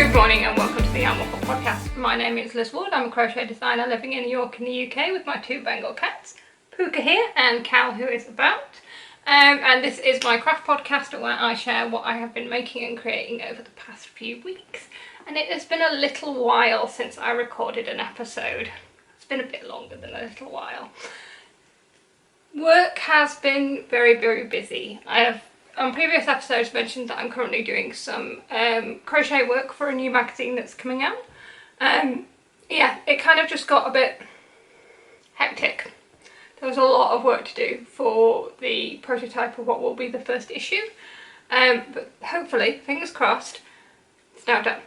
Good morning and welcome to the Yarn Waffle podcast. My name is Liz Ward. I'm a crochet designer living in York in the UK with my two Bengal cats, Puka here and Cal who is about. And this is my craft podcast where I share what I have been making and creating over the past few weeks. And it has been a little while since I recorded an episode. It's been a bit longer than a little while. Work has been very busy. I have on previous episodes mentioned that I'm currently doing some crochet work for a new magazine that's coming out. Yeah, it kind of just got a bit hectic. There was a lot of work to do for the prototype of what will be the first issue, but hopefully, fingers crossed, it's now done.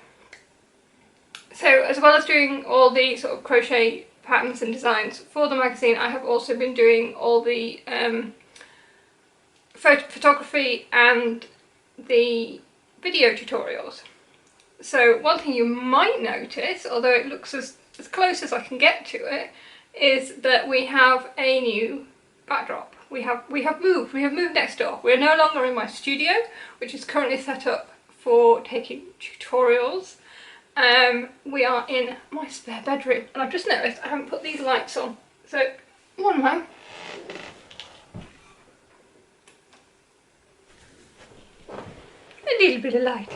So as well as doing all the sort of crochet patterns and designs for the magazine, I have also been doing all the photography and the video tutorials. So one thing you might notice, although it looks as close as I can get to it, is that we have a new backdrop. We have moved next door. We're no longer in my studio, which is currently set up for taking tutorials. We are in my spare bedroom, and I've just noticed I haven't put these lights on. So one moment. A little bit of light.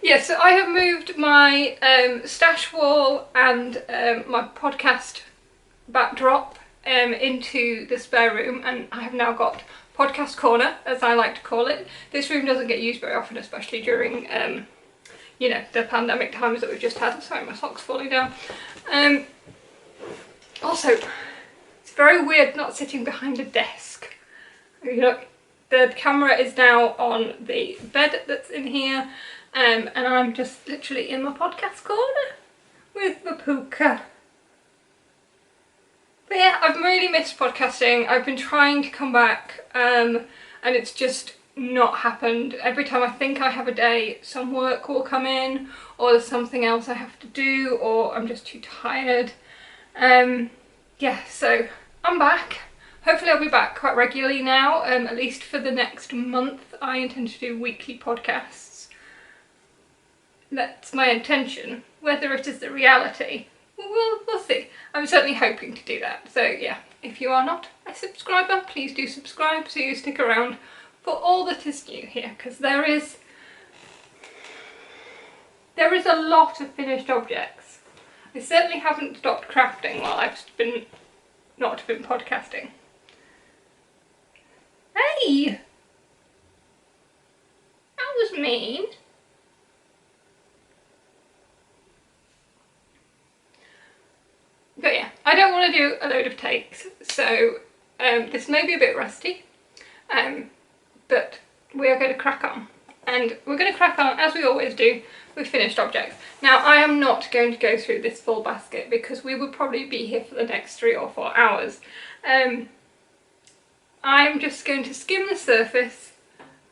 Yes, so I have moved my stash wall and my podcast backdrop into the spare room, and I have now got podcast corner, as I like to call it. This room doesn't get used very often, especially during you know, the pandemic times that we've just had. Sorry, my sock's falling down. Also, it's very weird not sitting behind a desk. You look, the camera is now on the bed that's in here, and I'm just literally in my podcast corner with the Puka. But yeah, I've really missed podcasting. I've been trying to come back, and it's just not happened. Every time I think I have a day, some work will come in, or there's something else I have to do, or I'm just too tired. Yeah, so I'm back. Hopefully I'll be back quite regularly now, at least for the next month. I intend to do weekly podcasts. That's my intention. Whether it is the reality, we'll see. I'm certainly hoping to do that. So yeah, if you are not a subscriber, please do subscribe so you stick around for all that is new here, because there is a lot of finished objects. I certainly haven't stopped crafting while I've not been podcasting. Hey! That was mean. But yeah, I don't want to do a load of takes, so this may be a bit rusty, but we are going to crack on. And we're going to crack on, as we always do, with finished objects. Now, I am not going to go through this full basket because we would probably be here for the next 3 or 4 hours. I'm just going to skim the surface,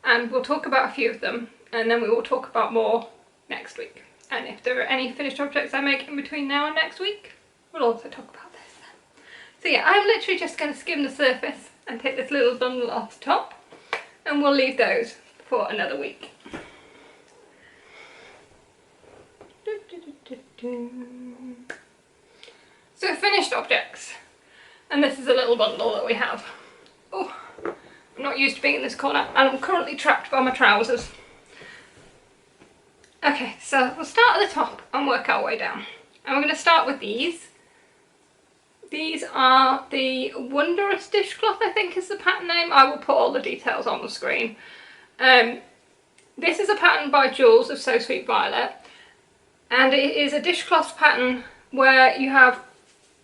and we'll talk about a few of them, and then we will talk about more next week. And if there are any finished objects I make in between now and next week, we'll also talk about this then. So yeah, I'm literally just going to skim the surface and take this little bundle off the top, and we'll leave those for another week. So finished objects, and this is a little bundle that we have. Oh, I'm not used to being in this corner, and I'm currently trapped by my trousers. Okay, so we'll start at the top and work our way down. And we're going to start with these. These are the Wondrous Dishcloth, I think is the pattern name. I will put all the details on the screen. This is a pattern by Jules of So Sweet Violet, and it is a dishcloth pattern where you have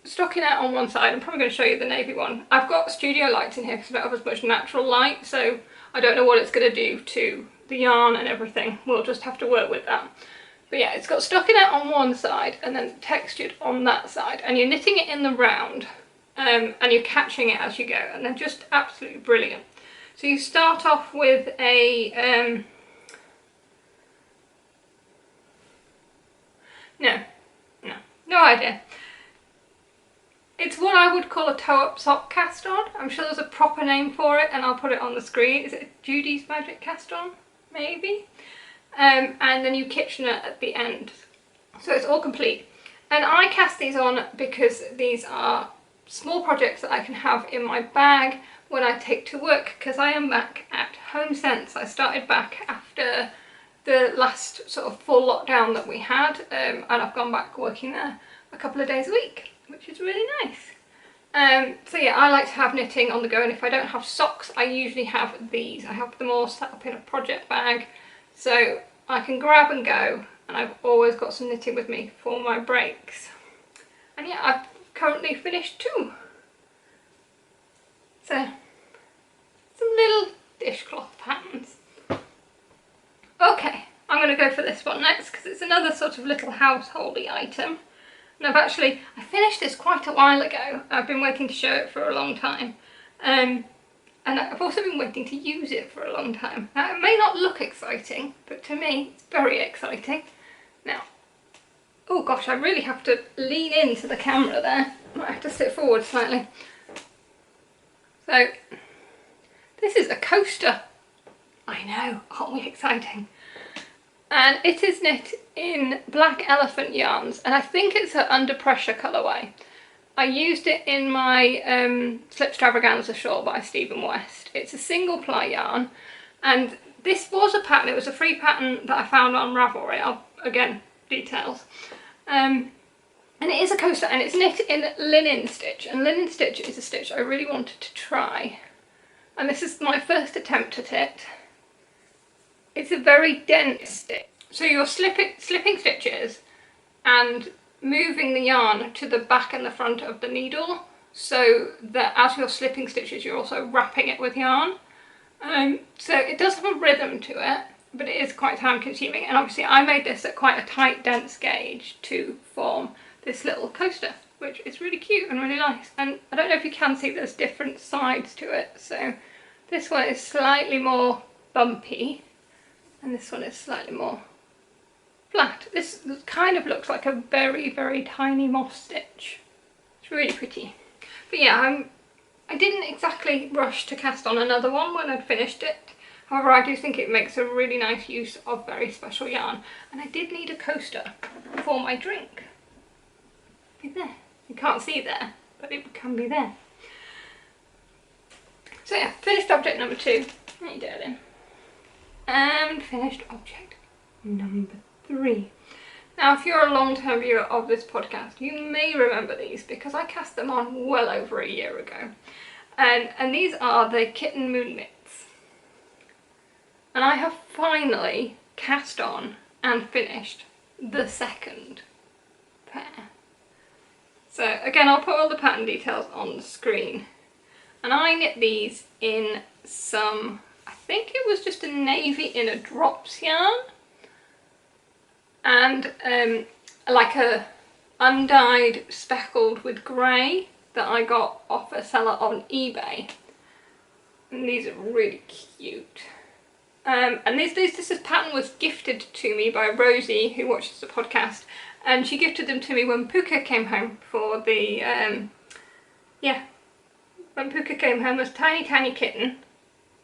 stockinette on one side. I'm probably going to show you the navy one. I've got studio lights in here because I don't have as much natural light, so I don't know what it's going to do to the yarn and everything. We'll just have to work with that. But yeah, it's got stockinette on one side and then textured on that side, and you're knitting it in the round, and you're catching it as you go, and they're just absolutely brilliant. So you start off with a no idea. It's what I would call a toe-up sock cast on. I'm sure there's a proper name for it, and I'll put it on the screen. Is it Judys Magic Cast On? Maybe. and the new kitchener at the end. So it's all complete. And I cast these on because these are small projects that I can have in my bag when I take to work, because I am back at home since. I started back after the last sort of full lockdown that we had, and I've gone back working there a couple of days a week, which is really nice. So yeah, I like to have knitting on the go, and if I don't have socks, I usually have these. I have them all set up in a project bag, so I can grab and go, and I've always got some knitting with me for my breaks. And yeah, I've currently finished 2. So, some little dishcloth patterns. Okay, I'm going to go for this one next, because it's another sort of little householdy item. And I finished this quite a while ago. I've been waiting to show it for a long time. And I've also been waiting to use it for a long time. Now, it may not look exciting, but to me, it's very exciting. Now, oh gosh, I really have to lean into the camera there. I might have to sit forward slightly. So, this is a coaster. I know, aren't we exciting? And it is knit in Black Elephant yarns, and I think it's an Under Pressure colourway. I used it in my Slipstravaganza shawl by Stephen West. It's a single ply yarn, and this was a pattern. It was a free pattern that I found on Ravelry. Again, details. And it is a coaster, and it's knit in linen stitch, and linen stitch is a stitch I really wanted to try. And this is my first attempt at it. It's a very dense stitch. So you're slipping stitches and moving the yarn to the back and the front of the needle, so that as you're slipping stitches you're also wrapping it with yarn. So it does have a rhythm to it, but it is quite time consuming, and obviously I made this at quite a tight dense gauge to form this little coaster, which is really cute and really nice. And I don't know if you can see, there's different sides to it. So this one is slightly more bumpy and this one is slightly more flat. This kind of looks like a very, very tiny moss stitch. It's really pretty. But yeah, I didn't exactly rush to cast on another one when I'd finished it. However, I do think it makes a really nice use of very special yarn. And I did need a coaster for my drink. Be there. You can't see there, but it can be there. So yeah, finished object number 2. Hey darling. And finished object number 3. Now, if you're a long-term viewer of this podcast, you may remember these because I cast them on well over a year ago. And these are the Kitten Moon Knits. And I have finally cast on and finished the second pair. So again, I'll put all the pattern details on the screen. And I knit these in some, I think it was just a navy in a drops yarn. And like a undyed speckled with grey that I got off a seller on eBay. And these are really cute. And this pattern was gifted to me by Rosie, who watches the podcast, and she gifted them to me when Puka came home for the, when Puka came home as a tiny, tiny kitten.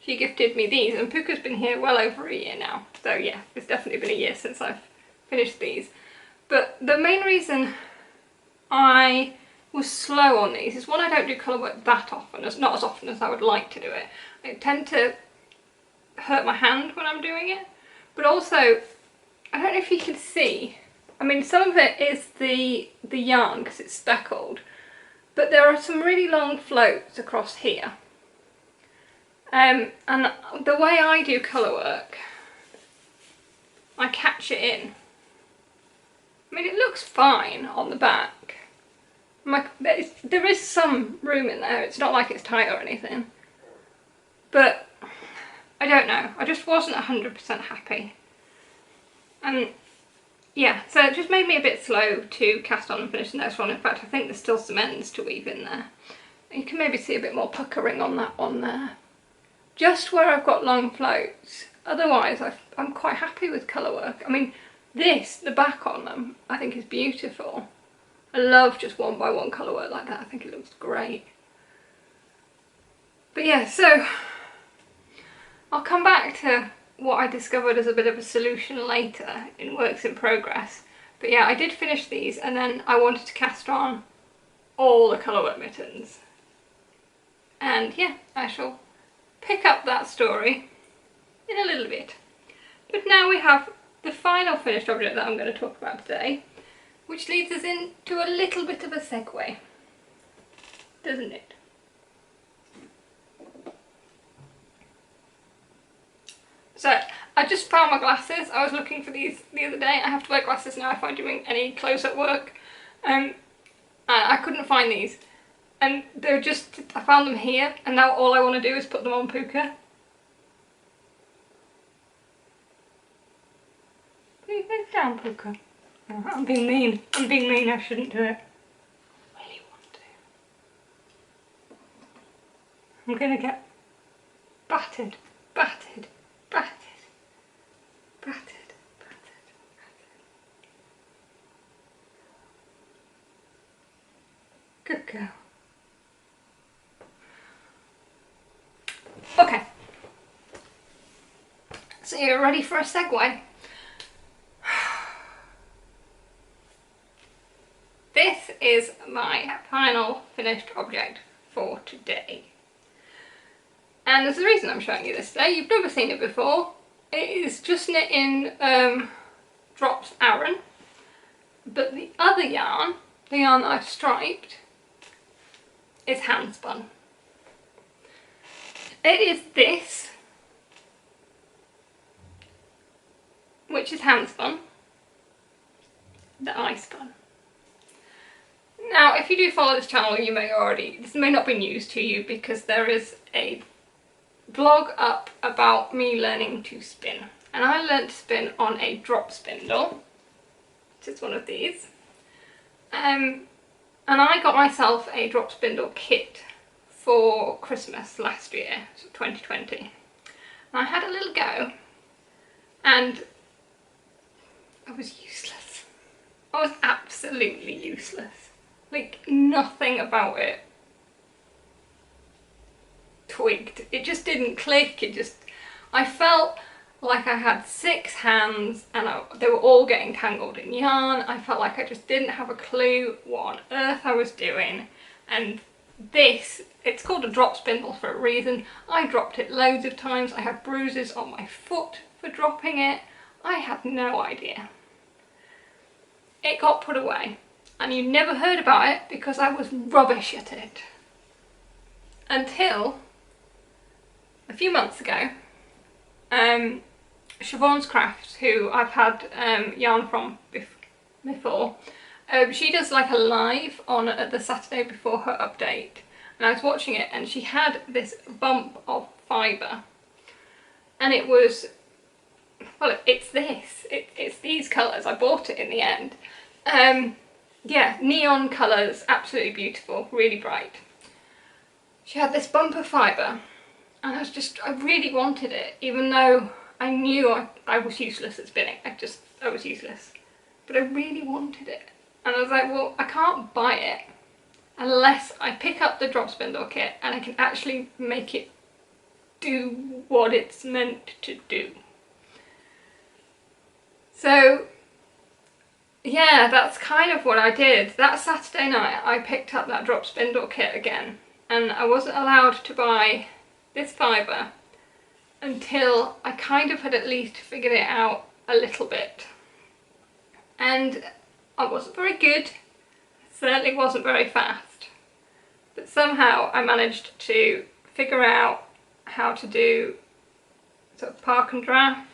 She gifted me these, and Puka's been here well over a year now. So yeah, it's definitely been a year since I've finished these. But the main reason I was slow on these is, one, I don't do colour work that often, not as often as I would like to do it. I tend to hurt my hand when I'm doing it, but also, I don't know if you can see, I mean, some of it is the yarn because it's speckled, but there are some really long floats across here. And the way I do colour work, I catch it in. I mean, it looks fine on the back. There is some room in there, it's not like it's tight or anything. But, I don't know, I just wasn't 100% happy. And yeah, so it just made me a bit slow to cast on and finish the next one. In fact, I think there's still some ends to weave in there. You can maybe see a bit more puckering on that one there. Just where I've got long floats. Otherwise, I'm quite happy with colour work. I mean, the back on them, I think is beautiful. I love just 1x1 colour work like that. I think it looks great. But yeah, so I'll come back to what I discovered as a bit of a solution later in works in progress. But yeah, I did finish these, and then I wanted to cast on all the colourwork mittens. And yeah, I shall pick up that story in a little bit. But now we have the final finished object that I'm going to talk about today, which leads us into a little bit of a segue, doesn't it? So, I just found my glasses. I was looking for these the other day. I have to wear glasses now if I'm doing any close-up work. I couldn't find these. And they're just, I found them here, and now all I want to do is put them on Puka. Put your face down, Puka. Oh, I'm being mean. I'm being mean, I shouldn't do it. I really want to. I'm gonna get battered, battered, battered, battered, battered, battered. Good girl. Okay. So you're ready for a segue? This is my final finished object for today. And there's a reason I'm showing you this today. You've never seen it before. It is just knit in Drops Aran, but the other yarn, the yarn that I've striped, is hand spun. It is this, which is hand spun, that I spun. Now, if you do follow this channel, you may already, this may not be news to you because there is a blog up about me learning to spin. And I learned to spin on a drop spindle, which is one of these. And I got myself a drop spindle kit for Christmas last year, so 2020. And I had a little go, and I was useless. I was absolutely useless. Like, nothing about it twigged. It just didn't click. I felt like I had 6 hands and they were all getting tangled in yarn. I felt like I just didn't have a clue what on earth I was doing. And this, it's called a drop spindle for a reason. I dropped it loads of times. I had bruises on my foot for dropping it. I had no idea. It got put away. And you never heard about it because I was rubbish at it. Until a few months ago, Lizwardcrafts, who I've had yarn from before, she does like a live on the Saturday before her update. And I was watching it and she had this bump of fibre. And it was, well, it's this. It's these colours. I bought it in the end. Yeah, neon colours, absolutely beautiful, really bright. She had this bump of fibre, and I really wanted it, even though I knew I was useless at spinning. I was useless. But I really wanted it. And I was like, well, I can't buy it unless I pick up the drop spindle kit and I can actually make it do what it's meant to do. So yeah, that's kind of what I did. That Saturday night I picked up that drop spindle kit again, and I wasn't allowed to buy this fibre until I kind of had at least figured it out a little bit. And I wasn't very good, certainly wasn't very fast, but somehow I managed to figure out how to do sort of park and draft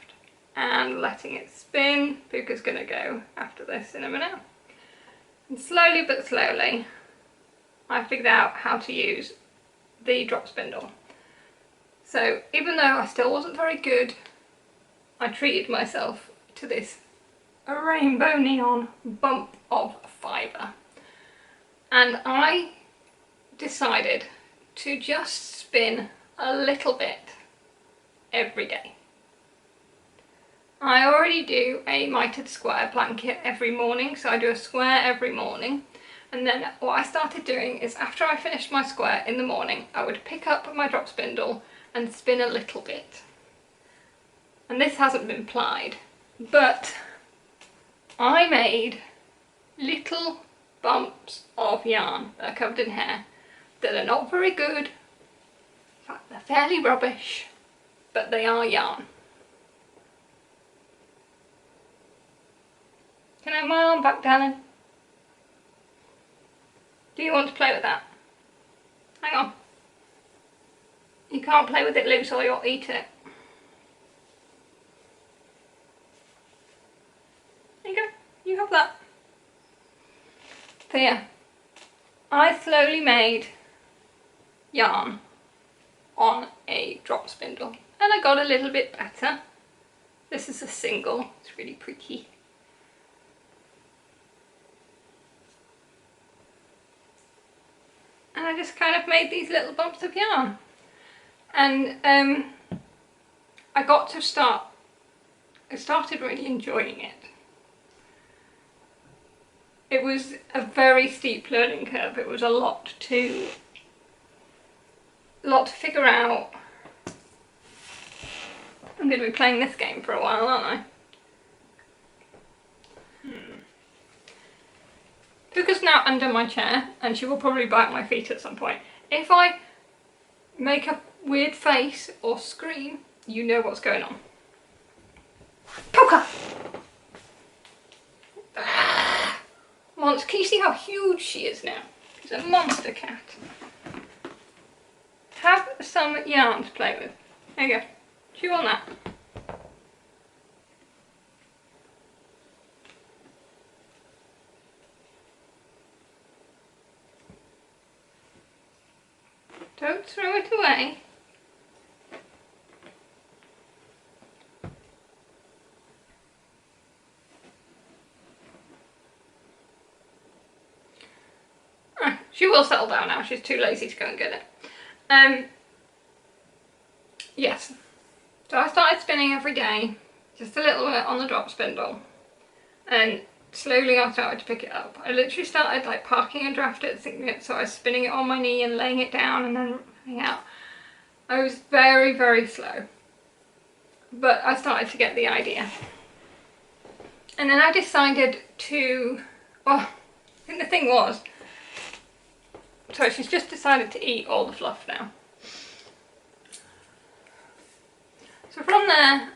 and letting it spin. Puka's gonna go after this in a minute. And slowly but slowly, I figured out how to use the drop spindle. So even though I still wasn't very good, I treated myself to this rainbow neon bump of fibre. And I decided to just spin a little bit every day. I already do a mitered square blanket every morning, so I do a square every morning. And then what I started doing is after I finished my square in the morning, I would pick up my drop spindle and spin a little bit. and this hasn't been plied, but I made little bumps of yarn that are covered in hair that are not very good. In fact, they're fairly rubbish, but they are yarn. Can I have my arm back, darling? Do you want to play with that? Hang on. You can't play with it loose or you'll eat it. There you go. You have that. So yeah, I slowly made yarn on a drop spindle and I got a little bit better. This is a single. It's really pretty. And I just kind of made these little bumps of yarn. And I started really enjoying it. It was a very steep learning curve. It was a lot to figure out. I'm going to be playing this game for a while, aren't I? Puka's now under my chair and she will probably bite my feet at some point. If I make a weird face or scream, you know what's going on. Puka! Monster, can you see how huge she is now? She's a monster cat. Have some yarn to play with. There you go. Chew on that. Don't throw it away. She will settle down now, she's too lazy to go and get it. Yes, so I started spinning every day, just a little bit on the drop spindle, and slowly I started to pick it up. I literally started like parking a draft at 6 minutes, so I was spinning it on my knee and laying it down and then running out. I was very, very slow, but I started to get the idea. And then I decided to, well, I think the thing was, so she's just decided to eat all the fluff now. So from there,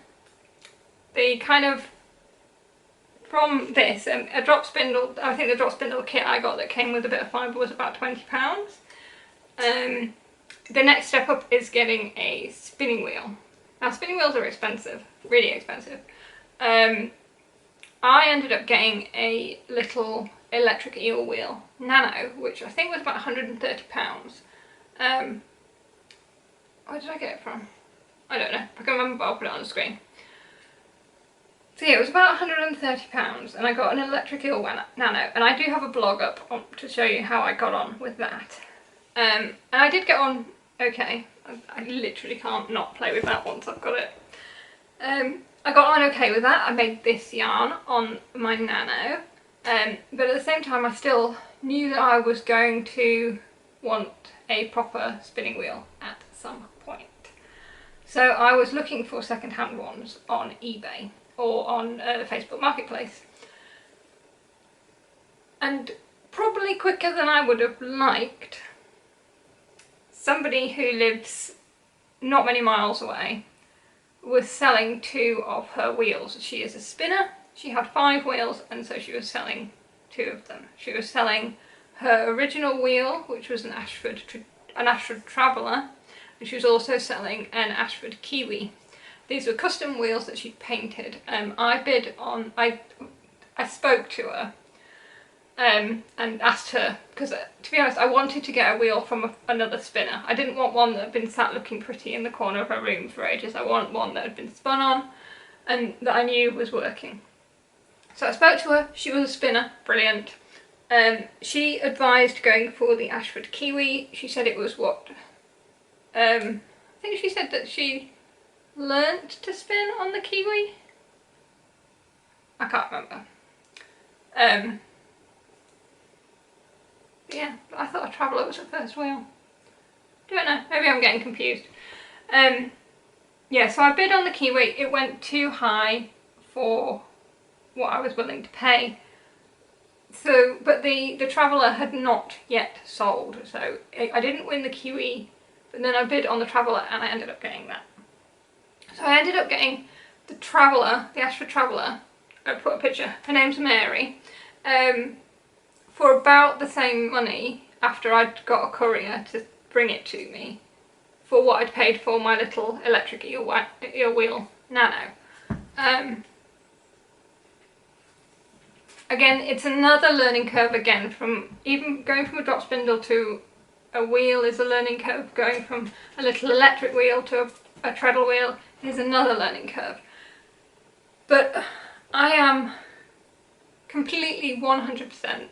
from this, a drop spindle, I think the drop spindle kit I got that came with a bit of fibre was about £20. The next step up is getting a spinning wheel. Now spinning wheels are expensive, really expensive. I ended up getting a little electric eel wheel nano, which I think was about £130. Where did I get it from? I don't know, I can't remember, but I'll put it on the screen. So yeah, it was about £130 and I got an electric eel nano, and I do have a blog up to show you how I got on with that. And I did get on okay. I literally can't not play with that once I've got it. I got on okay with that. I made this yarn on my nano, but at the same time I still knew that I was going to want a proper spinning wheel at some point. So I was looking for second-hand ones on eBay or on the Facebook Marketplace. And probably quicker than I would have liked, somebody who lives not many miles away was selling 2 of her wheels. She is a spinner, she had 5 wheels, and so she was selling 2 of them. She was selling her original wheel, which was an Ashford Traveller, and she was also selling an Ashford Kiwi. These were custom wheels that she'd painted. I spoke to her and asked her, because to be honest I wanted to get a wheel from another spinner. I didn't want one that had been sat looking pretty in the corner of her room for ages. I want one that had been spun on and that I knew was working. So I spoke to her, she was a spinner, brilliant. She advised going for the Ashford Kiwi. She said it was what, I think she said that she learnt to spin on the Kiwi. I can't remember. Yeah, but I thought a Traveller was the first wheel. Don't know, maybe I'm getting confused. yeah, so I bid on the kiwi. It went too high for what I was willing to pay. So, but the Traveller had not yet sold, so I didn't win the kiwi, but then I bid on the Traveller and I ended up getting that. So I ended up getting the Traveller, the Ashford Traveller. I put a picture, her name's Mary, for about the same money after I'd got a courier to bring it to me for what I'd paid for my little electric eel wheel nano. Again, it's another learning curve again, from even going from a drop spindle to a wheel is a learning curve, going from a little electric wheel to a treadle wheel is another learning curve. But I am completely 100%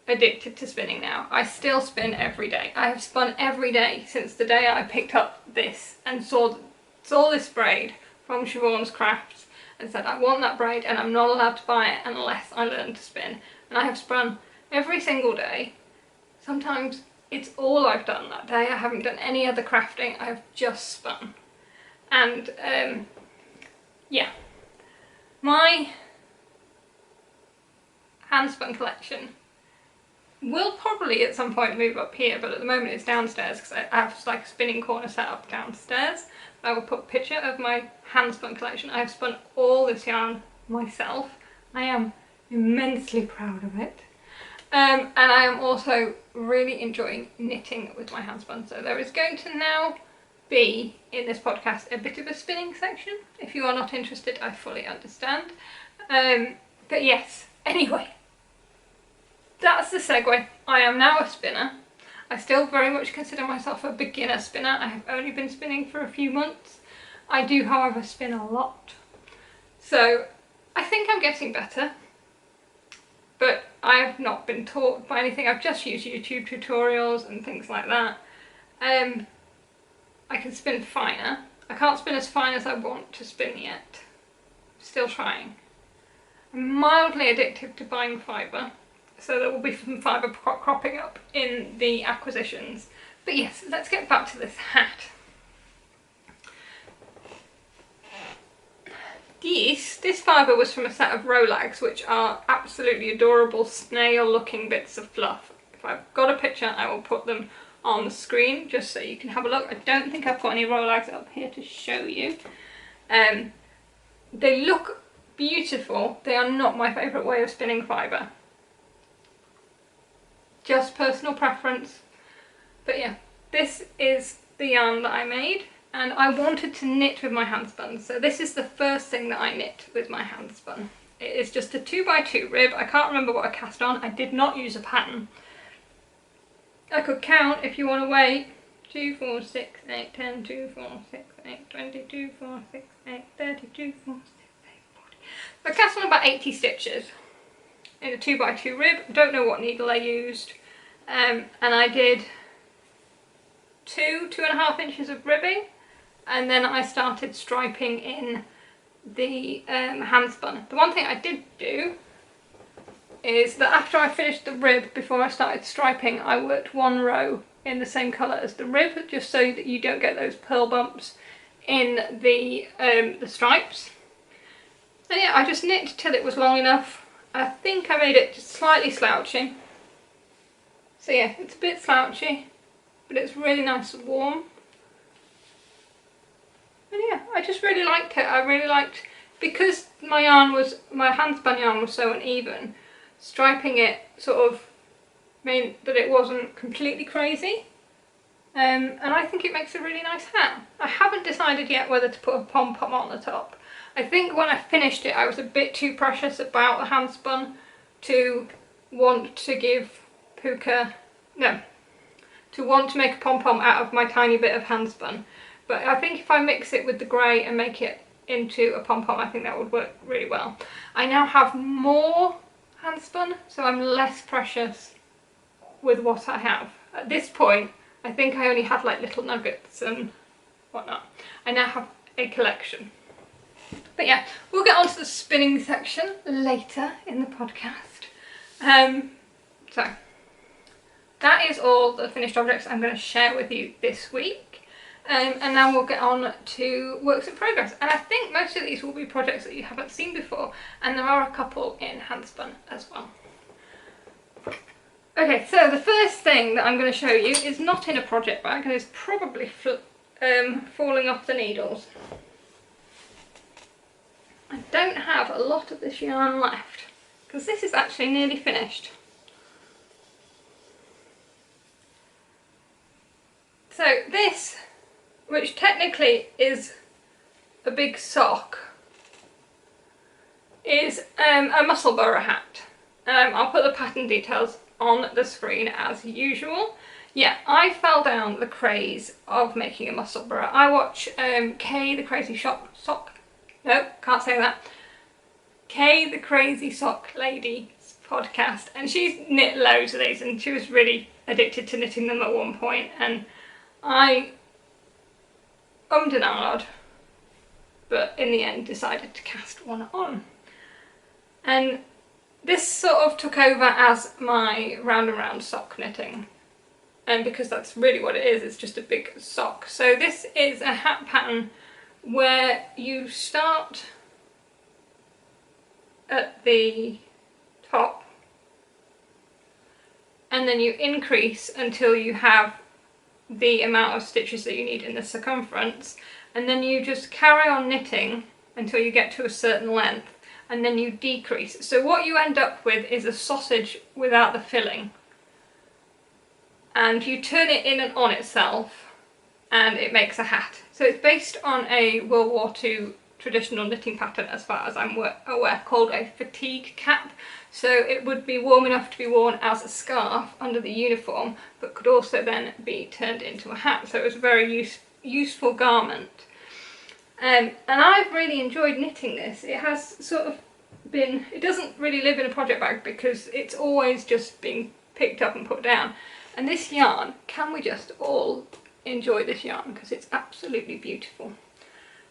addicted to spinning now. I still spin every day. I have spun every day since the day I picked up this and saw this braid from Siobhan's Crafts and said I want that braid and I'm not allowed to buy it unless I learn to spin. And I have spun every single day. Sometimes it's all I've done that day. I haven't done any other crafting. I have just spun. And yeah, my hand spun collection will probably at some point move up here, but at the moment it's downstairs because I have like a spinning corner set up downstairs. I will put a picture of my hand spun collection. I have spun all this yarn myself. I am immensely proud of it. And I am also really enjoying knitting with my hand spun. So there is going to now be in this podcast a bit of a spinning section. If you are not interested, I fully understand. But yes, anyway. That's the segue. I am now a spinner. I still very much consider myself a beginner spinner. I have only been spinning for a few months. I do, however, spin a lot. So I think I'm getting better, but I have not been taught by anything. I've just used YouTube tutorials and things like that. I can spin finer. I can't spin as fine as I want to spin yet. Still trying. I'm mildly addicted to buying fibre. So there will be some fibre cropping up in the acquisitions. But yes, let's get back to this hat. This fibre was from a set of Rolags, which are absolutely adorable snail looking bits of fluff. If I've got a picture, I will put them on the screen just so you can have a look. I don't think I've got any Rolags up here to show you. They look beautiful. They are not my favourite way of spinning fibre. Just personal preference. But yeah, this is the yarn that I made, and I wanted to knit with my hand spun. So this is the first thing that I knit with my hand spun. It is just a 2x2 rib. I can't remember what I cast on. I did not use a pattern. I could count if you want to wait. 2, 4, 6, 8, 10, 2, 4, 6, 8, 20, 2, 4, 6, 8, 30, 2, 4, 6, 8, 40. I cast on about 80 stitches in a 2x2 rib. Don't know what needle I used. And I did 2.5 inches of ribbing, and then I started striping in the hand spun. The one thing I did do is that after I finished the rib, before I started striping, I worked one row in the same colour as the rib, just so that you don't get those pearl bumps in the stripes. And yeah, I just knit till it was long enough. I think I made it just slightly slouchy. So yeah, it's a bit slouchy, but it's really nice and warm. And yeah, I just really liked it. I really liked, because my hand spun yarn was so uneven, striping it sort of meant that it wasn't completely crazy. And I think it makes a really nice hat. I haven't decided yet whether to put a pom-pom on the top. I think when I finished it, I was a bit too precious about the hand spun to want to give Puka, no, to want to make a pom-pom out of my tiny bit of hand spun. But I think if I mix it with the grey and make it into a pom-pom, I think that would work really well. I now have more hand spun, so I'm less precious with what I have. At this point, I think I only had like little nuggets and whatnot. I now have a collection. But yeah, we'll get on to the spinning section later in the podcast. So that is all the finished objects I'm going to share with you this week. And now we'll get on to works in progress. And I think most of these will be projects that you haven't seen before, and there are a couple in handspun as well. Okay, so the first thing that I'm going to show you is not in a project bag and is probably falling off the needles. I don't have a lot of this yarn left because this is actually nearly finished. So this, which technically is a big sock, is a musselburgh hat. I'll put the pattern details on the screen as usual. Yeah, I fell down the craze of making a musselburgh. I watch Kay the Crazy Sock Lady's podcast, and she's knit loads of these, and she was really addicted to knitting them at one point, and I ummed and ahed, but in the end decided to cast one on. And this sort of took over as my round and round sock knitting, and because that's really what it is, it's just a big sock. So this is a hat pattern where you start at the top and then you increase until you have the amount of stitches that you need in the circumference, and then you just carry on knitting until you get to a certain length, and then you decrease. So what you end up with is a sausage without the filling, and you turn it in and on itself and it makes a hat. So it's based on a World War II traditional knitting pattern, as far as I'm aware, called a fatigue cap. So it would be warm enough to be worn as a scarf under the uniform, but could also then be turned into a hat. So it was a very useful garment. And I've really enjoyed knitting this. It has sort of been, it doesn't really live in a project bag because it's always just being picked up and put down. And this yarn, can we just all enjoy this yarn, because it's absolutely beautiful.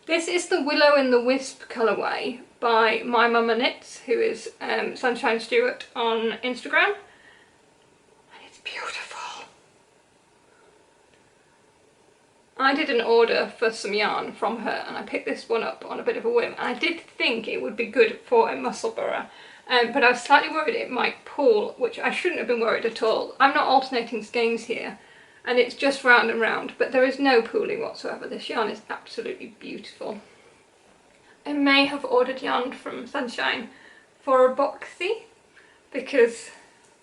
This is the Willow in the Wisp colourway by My Mama Knits, who is Sunshine Stewart on Instagram, and it's beautiful. I did an order for some yarn from her and I picked this one up on a bit of a whim, and I did think it would be good for a musselburgh, but I was slightly worried it might pull, which I shouldn't have been worried at all. I'm not alternating skeins here, and it's just round and round, but there is no pooling whatsoever. This yarn is absolutely beautiful. I may have ordered yarn from Sunshine for a boxy, because,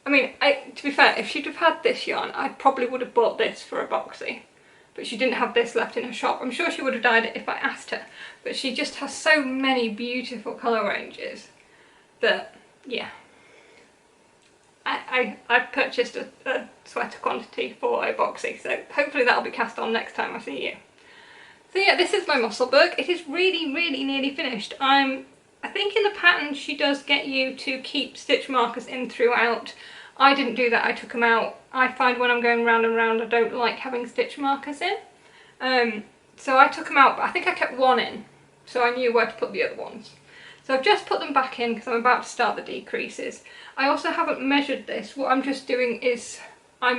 I mean, to be fair, if she'd have had this yarn, I probably would have bought this for a boxy, but she didn't have this left in her shop. I'm sure she would have dyed it if I asked her, but she just has so many beautiful colour ranges that, yeah. I purchased a sweater quantity for a boxy, so hopefully that'll be cast on next time I see you. So yeah, this is my musselburgh. It is really nearly finished. I think in the pattern she does get you to keep stitch markers in throughout. I didn't do that, I took them out. I find when I'm going round and round I don't like having stitch markers in. So I took them out, but I think I kept one in, so I knew where to put the other ones. So I've just put them back in because I'm about to start the decreases. I also haven't measured this. What I'm just doing is I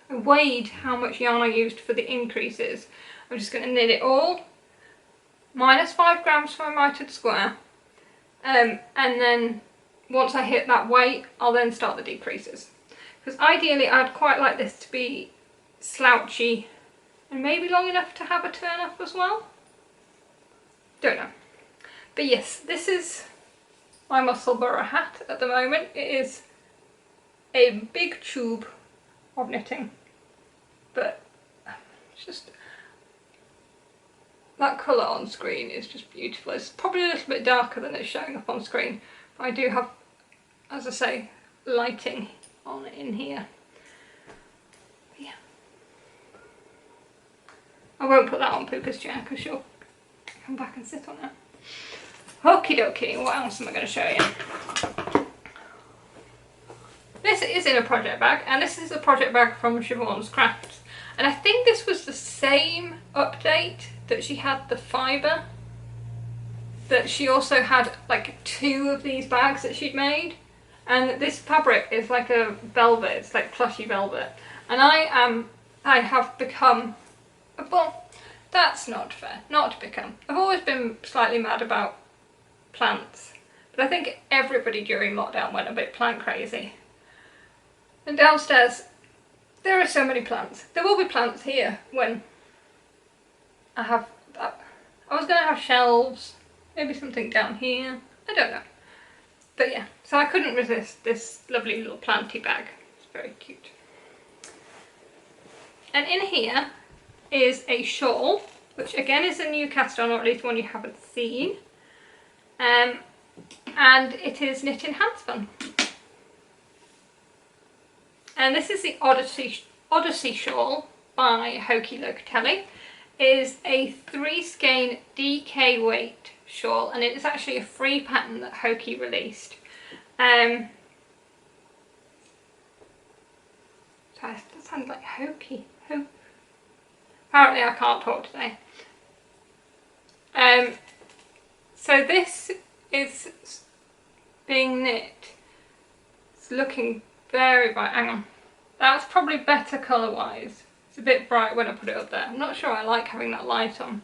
weighed how much yarn I used for the increases. I'm just going to knit it all, minus 5 grams for a mitered square, and then once I hit that weight, I'll then start the decreases. Because ideally I'd quite like this to be slouchy and maybe long enough to have a turn up as well. Don't know. But yes, this is my musselburgh hat at the moment. It is a big tube of knitting, but it's just, that colour on screen is just beautiful. It's probably a little bit darker than it's showing up on screen, but I do have, as I say, lighting on in here. Yeah. I won't put that on Puka's chair because she'll come back and sit on it. Okie dokie, what else am I going to show you? This is in a project bag, and this is a project bag from Lizwardcrafts. And I think this was the same update that she had the fibre, that she also had like 2 of these bags that she'd made. And this fabric is like a velvet, it's like plushy velvet. And I have become, well, That's not fair, not to become. I've always been slightly mad about plants, but I think everybody during lockdown went a bit plant crazy. And downstairs, there are so many plants. There will be plants here when I have that. I was going to have shelves, maybe something down here, I don't know. But yeah, so I couldn't resist this lovely little planty bag. It's very cute. And in here is a shawl, which again is a new cast on, or at least one you haven't seen. And it is knit in handspun. And this is the Odyssey shawl by Hokey Locatelli. It is a 3-skein DK weight shawl, and it is actually a free pattern that Hokey released. Sorry, that sounds like Hokey. Apparently I can't talk today. So this is being knit. It's looking very bright. Hang on. That's probably better colour wise. It's a bit bright when I put it up there. I'm not sure I like having that light on.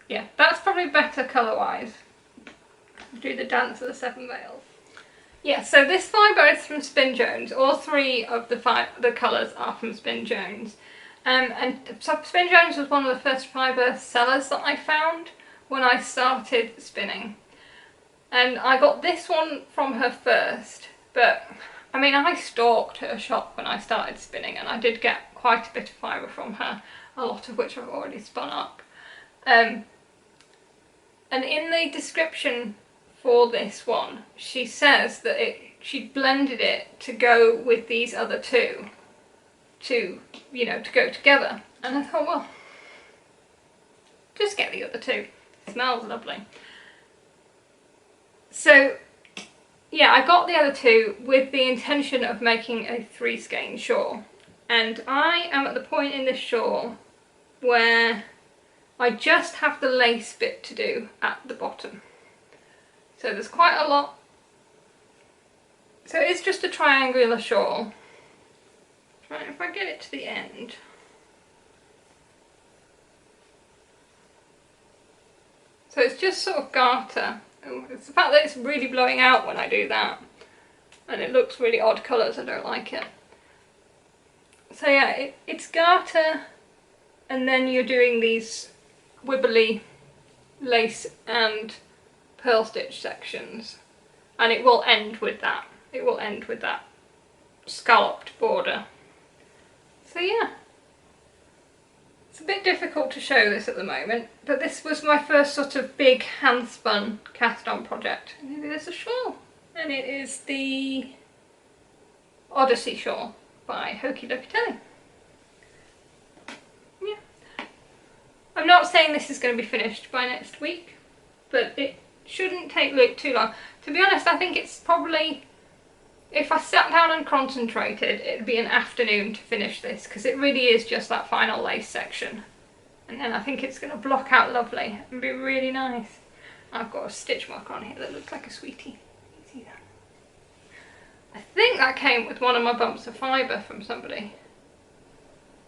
Yeah, that's probably better colour wise. Do the dance of the 7 veils. Yeah, so this fibre is from Spin Jones. All 3 of the colours are from Spin Jones. And so Spin Jones was one of the first fibre sellers that I found when I started spinning. And I got this one from her first, but I mean, I stalked her shop when I started spinning, and I did get quite a bit of fibre from her, a lot of which I've already spun up. And in the description for this one, she says that she blended it to go with these other 2, to go together. And I thought, well, just get the other 2. It smells lovely. So yeah, I got the other 2 with the intention of making a 3-skein shawl. And I am at the point in this shawl where I just have the lace bit to do at the bottom. So there's quite a lot. So it's just a triangular shawl. Right, if I get it to the end. So it's just sort of garter. It's the fact that it's really blowing out when I do that. And it looks really odd colours, I don't like it. So yeah, it's garter, and then you're doing these wibbly lace and pearl stitch sections. And it will end with that. It will end with that scalloped border. So yeah. It's a bit difficult to show this at the moment, but this was my first sort of big hand-spun cast-on project. And it is a shawl, and it is the Odyssey shawl by Hokey Locatelli. Yeah. I'm not saying this is going to be finished by next week, but it shouldn't take too long. To be honest, I think it's probably, if I sat down and concentrated, it'd be an afternoon to finish this, because it really is just that final lace section. And then I think it's going to block out lovely and be really nice. I've got a stitch marker on here that looks like a sweetie. You see that? I think that came with one of my bumps of fibre from somebody.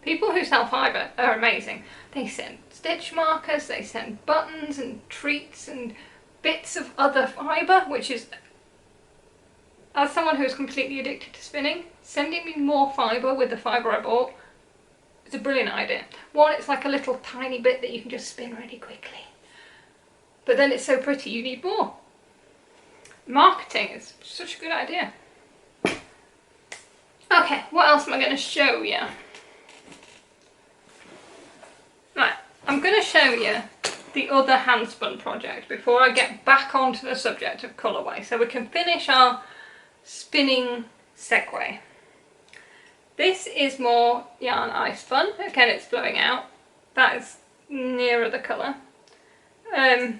People who sell fibre are amazing. They send stitch markers, they send buttons and treats and bits of other fibre, which is, as someone who is completely addicted to spinning, sending me more fibre with the fibre I bought is a brilliant idea. One, it's like a little tiny bit that you can just spin really quickly. But then it's so pretty, you need more. Marketing is such a good idea. Okay, what else am I going to show you? Right, I'm going to show you the other handspun project before I get back onto the subject of colourway, so we can finish our spinning segue. This is more yarn I spun. Again, it's blowing out. That is nearer the colour. It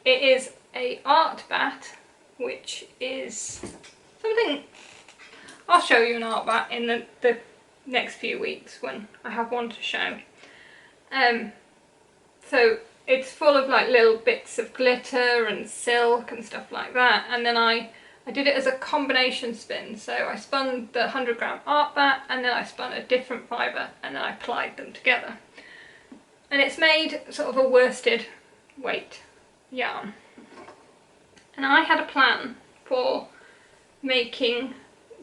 is a art bat, which is something I'll show you an art bat in the next few weeks when I have one to show. So it's full of like little bits of glitter and silk and stuff like that, and then I did it as a combination spin. So I spun the 100 gram art bat, and then I spun a different fibre, and then I plied them together. and it's made sort of a worsted weight yarn. And I had a plan for making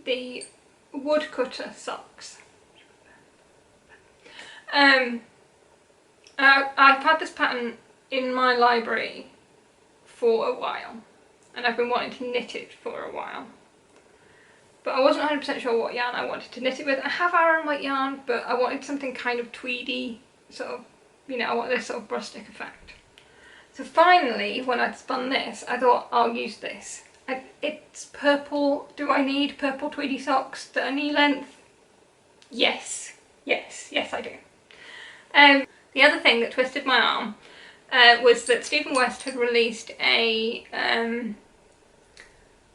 the woodcutter socks. I've had this pattern in my library for a while, and I've been wanting to knit it for a while, but I wasn't 100% sure what yarn I wanted to knit it with. I have Aran white yarn, but I wanted something kind of tweedy, sort of, you know, I want this sort of rustic effect. So finally, when I'd spun this, I thought I'll use this. It's purple. Do I need purple tweedy socks that are knee length? Yes, yes, yes I do. The other thing that twisted my arm was that Stephen West had released a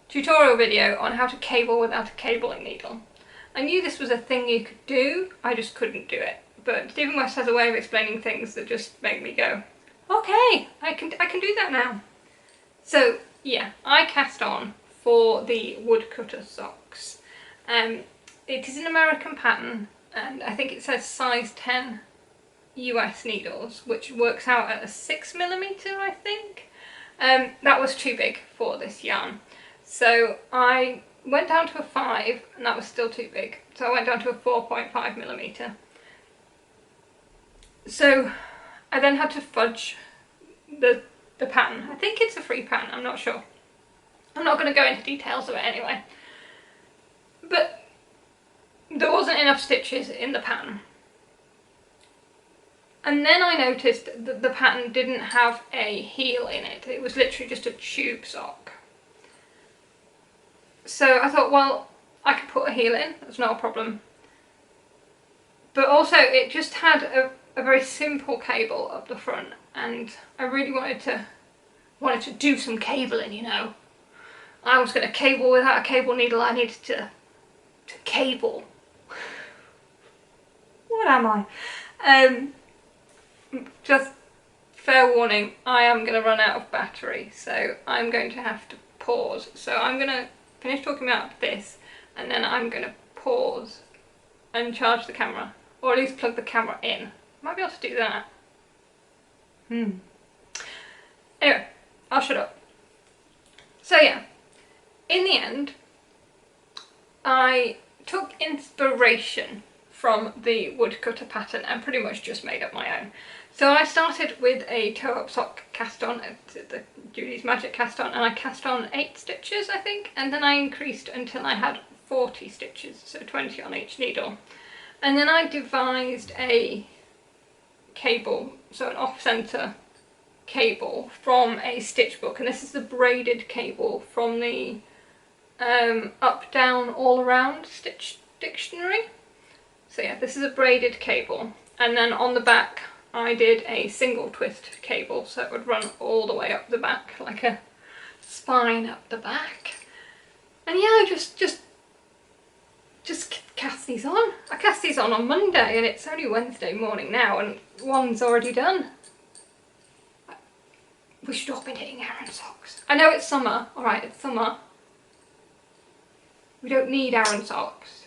tutorial video on how to cable without a cabling needle. I knew this was a thing you could do, I just couldn't do it. But Stephen West has a way of explaining things that just make me go, okay, I can do that now. So yeah, I cast on for the woodcutter socks. It is an American pattern, and I think it says size 10 US needles, which works out at a 6mm, I think. That was too big for this yarn, so I went down to a 5, and that was still too big, so I went down to a 4.5mm. So I then had to fudge the pattern. I think it's a free pattern, I'm not sure. I'm not going to go into details of it anyway. But there wasn't enough stitches in the pattern. And then I noticed that the pattern didn't have a heel in it. It was literally just a tube sock. So I thought, well, I could put a heel in, that's not a problem. But also it just had a very simple cable up the front, and I really wanted to do some cabling, you know. I was going to cable without a cable needle. I needed to cable. What am I? Just fair warning, I am going to run out of battery, so I'm going to have to pause. So I'm going to finish talking about this, and then I'm going to pause and charge the camera, or at least plug the camera in. Might be able to do that. Anyway, I'll shut up. So yeah, in the end, I took inspiration from the woodcutter pattern and pretty much just made up my own. So I started with a toe-up sock cast on, the Judys Magic cast on, and I cast on 8 stitches, I think, and then I increased until I had 40 stitches, so 20 on each needle. And then I devised a cable, so an off-centre cable from a stitch book, and this is the braided cable from the up, down, all around stitch dictionary. So yeah, this is a braided cable, and then on the back I did a single twist cable, so it would run all the way up the back, like a spine up the back. And yeah, I just cast these on. I cast these on Monday, and it's only Wednesday morning now, and one's already done. We should all be knitting Aran socks. I know it's summer, alright, it's summer. We don't need Aran socks.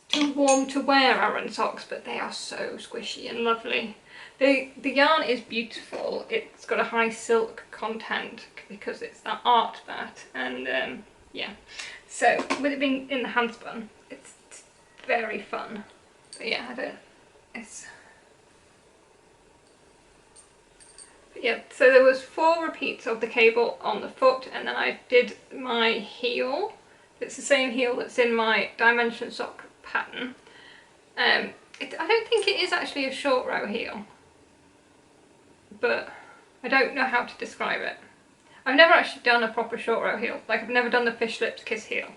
Too warm to wear Aran socks, but they are so squishy and lovely. The yarn is beautiful. It's got a high silk content because it's that art bat, and yeah. So with it being in the handspun, it's very fun. But yeah, yeah, so there was 4 repeats of the cable on the foot, and then I did my heel. It's the same heel that's in my dimension sock pattern. I don't think it is actually a short row heel, but I don't know how to describe it. I've never actually done a proper short row heel, like I've never done the fish lips kiss heel.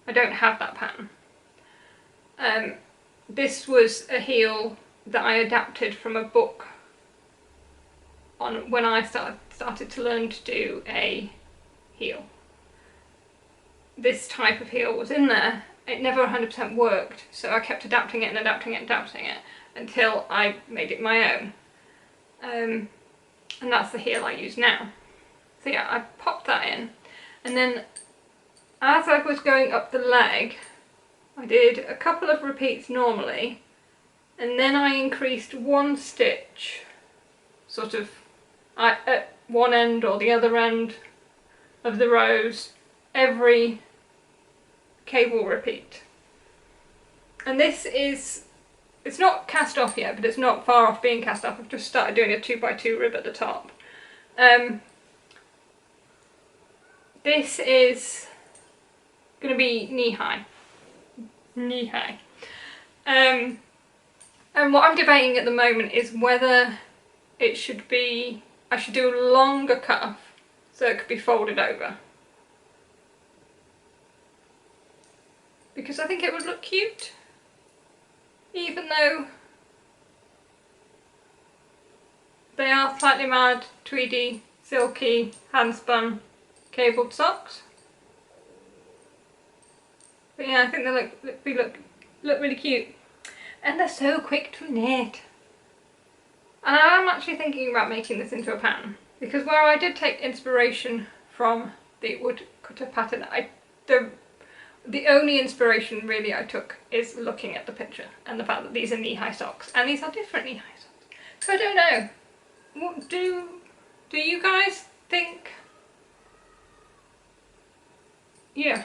I don't have that pattern. This was a heel that I adapted from a book on when I started to learn to do a heel. This type of heel was in there. It never 100% worked, so I kept adapting it and adapting it and adapting it until I made it my own. And that's the heel I use now. So yeah, I popped that in, and then as I was going up the leg, I did a couple of repeats normally, and then I increased one stitch sort of at one end or the other end of the rows every cable repeat. And this is, it's not cast off yet, but it's not far off being cast off. I've just started doing a 2x2 rib at the top. This is going to be knee-high. Knee-high. And what I'm debating at the moment is whether it should be, I should do a longer cuff so it could be folded over. Because I think it would look cute, even though they are slightly mad, tweedy, silky, hand-spun, cabled socks. But yeah, I think they look really cute. And they're so quick to knit. And I am actually thinking about making this into a pattern, because where I did take inspiration from the woodcutter pattern, the only inspiration really I took is looking at the picture and the fact that these are knee-high socks, and these are different knee-high socks. So I don't know. What do you guys think? Yeah,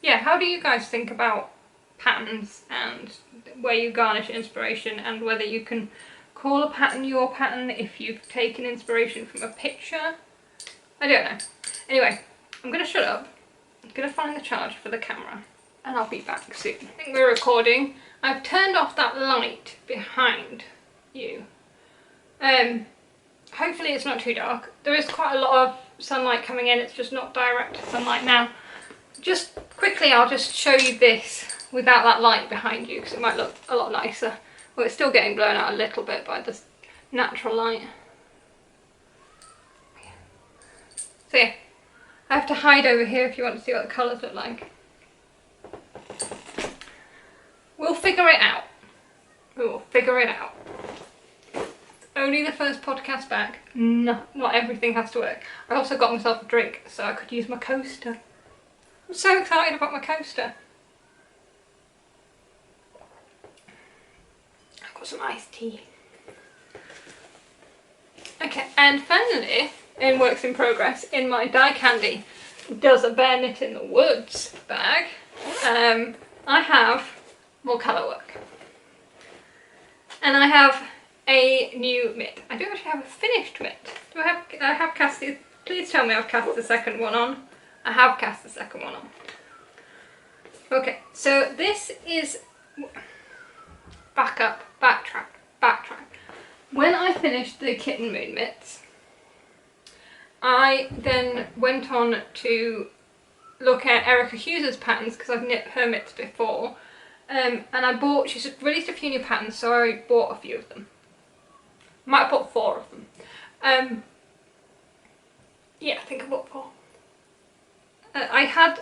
how do you guys think about patterns and where you garnish inspiration, and whether you can call a pattern your pattern if you've taken inspiration from a picture? I don't know. Anyway, I'm going to shut up. I'm going to find the charger for the camera and I'll be back soon. I think we're recording. I've turned off that light behind you. Hopefully it's not too dark. There is quite a lot of sunlight coming in, it's just not direct sunlight now. Just quickly, I'll just show you this without that light behind you because it might look a lot nicer. Well, it's still getting blown out a little bit by the natural light. So yeah, I have to hide over here if you want to see what the colours look like. We'll figure it out. We will figure it out. It's only the first podcast back. No, not everything has to work. I also got myself a drink so I could use my coaster. I'm so excited about my coaster. I've got some iced tea. Okay, and finally, in works in progress, in my Die Candy Does a Bear Knit in the Woods bag, I have more colour work. And I have a new mitt. I do actually have a finished mitt. I have cast it. Please tell me I've cast the second one on. I have cast the second one on. Okay, so this is backtrack. When I finished the Kitten Moon mitts, I then went on to look at Erica Heusser's patterns because I've knit her mitts before, and she's released a few new patterns, so I bought a few of them. Might have bought 4 of them. Yeah, I think I bought 4. I had